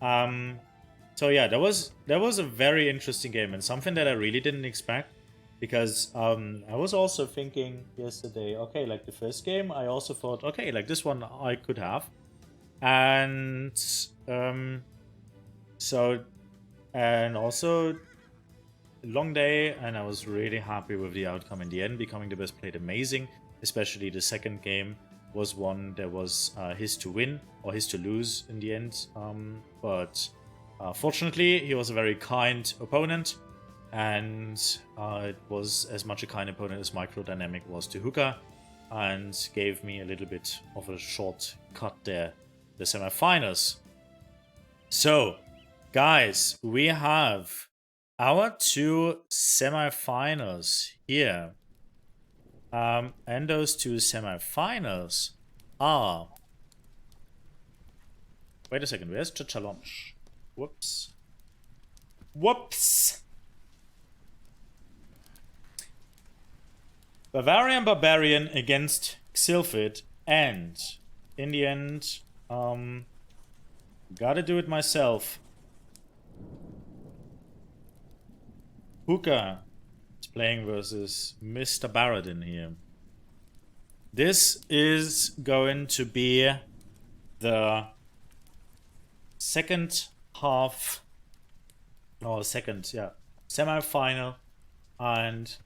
So yeah, that was a very interesting game and something that I really didn't expect, because I was also thinking yesterday, okay, like the first game, I also thought, okay, like this one I could have, and also long day, and I was really happy with the outcome in the end. Becoming the Best played amazing, especially the second game was one that was his to win or his to lose in the end, but fortunately he was a very kind opponent, and it was as much a kind opponent as Microdynamic was to Hookah, and gave me a little bit of a short cut there, the semifinals. So, guys, we have our 2 semifinals here. And those 2 semifinals are... Wait a second, where's the challenge? Whoops. Whoops! Barbarian against Xilfid, and in the end, gotta do it myself. Hookah is playing versus Mr. Baradin here. This is going to be the second half, or second, yeah, semi-final, and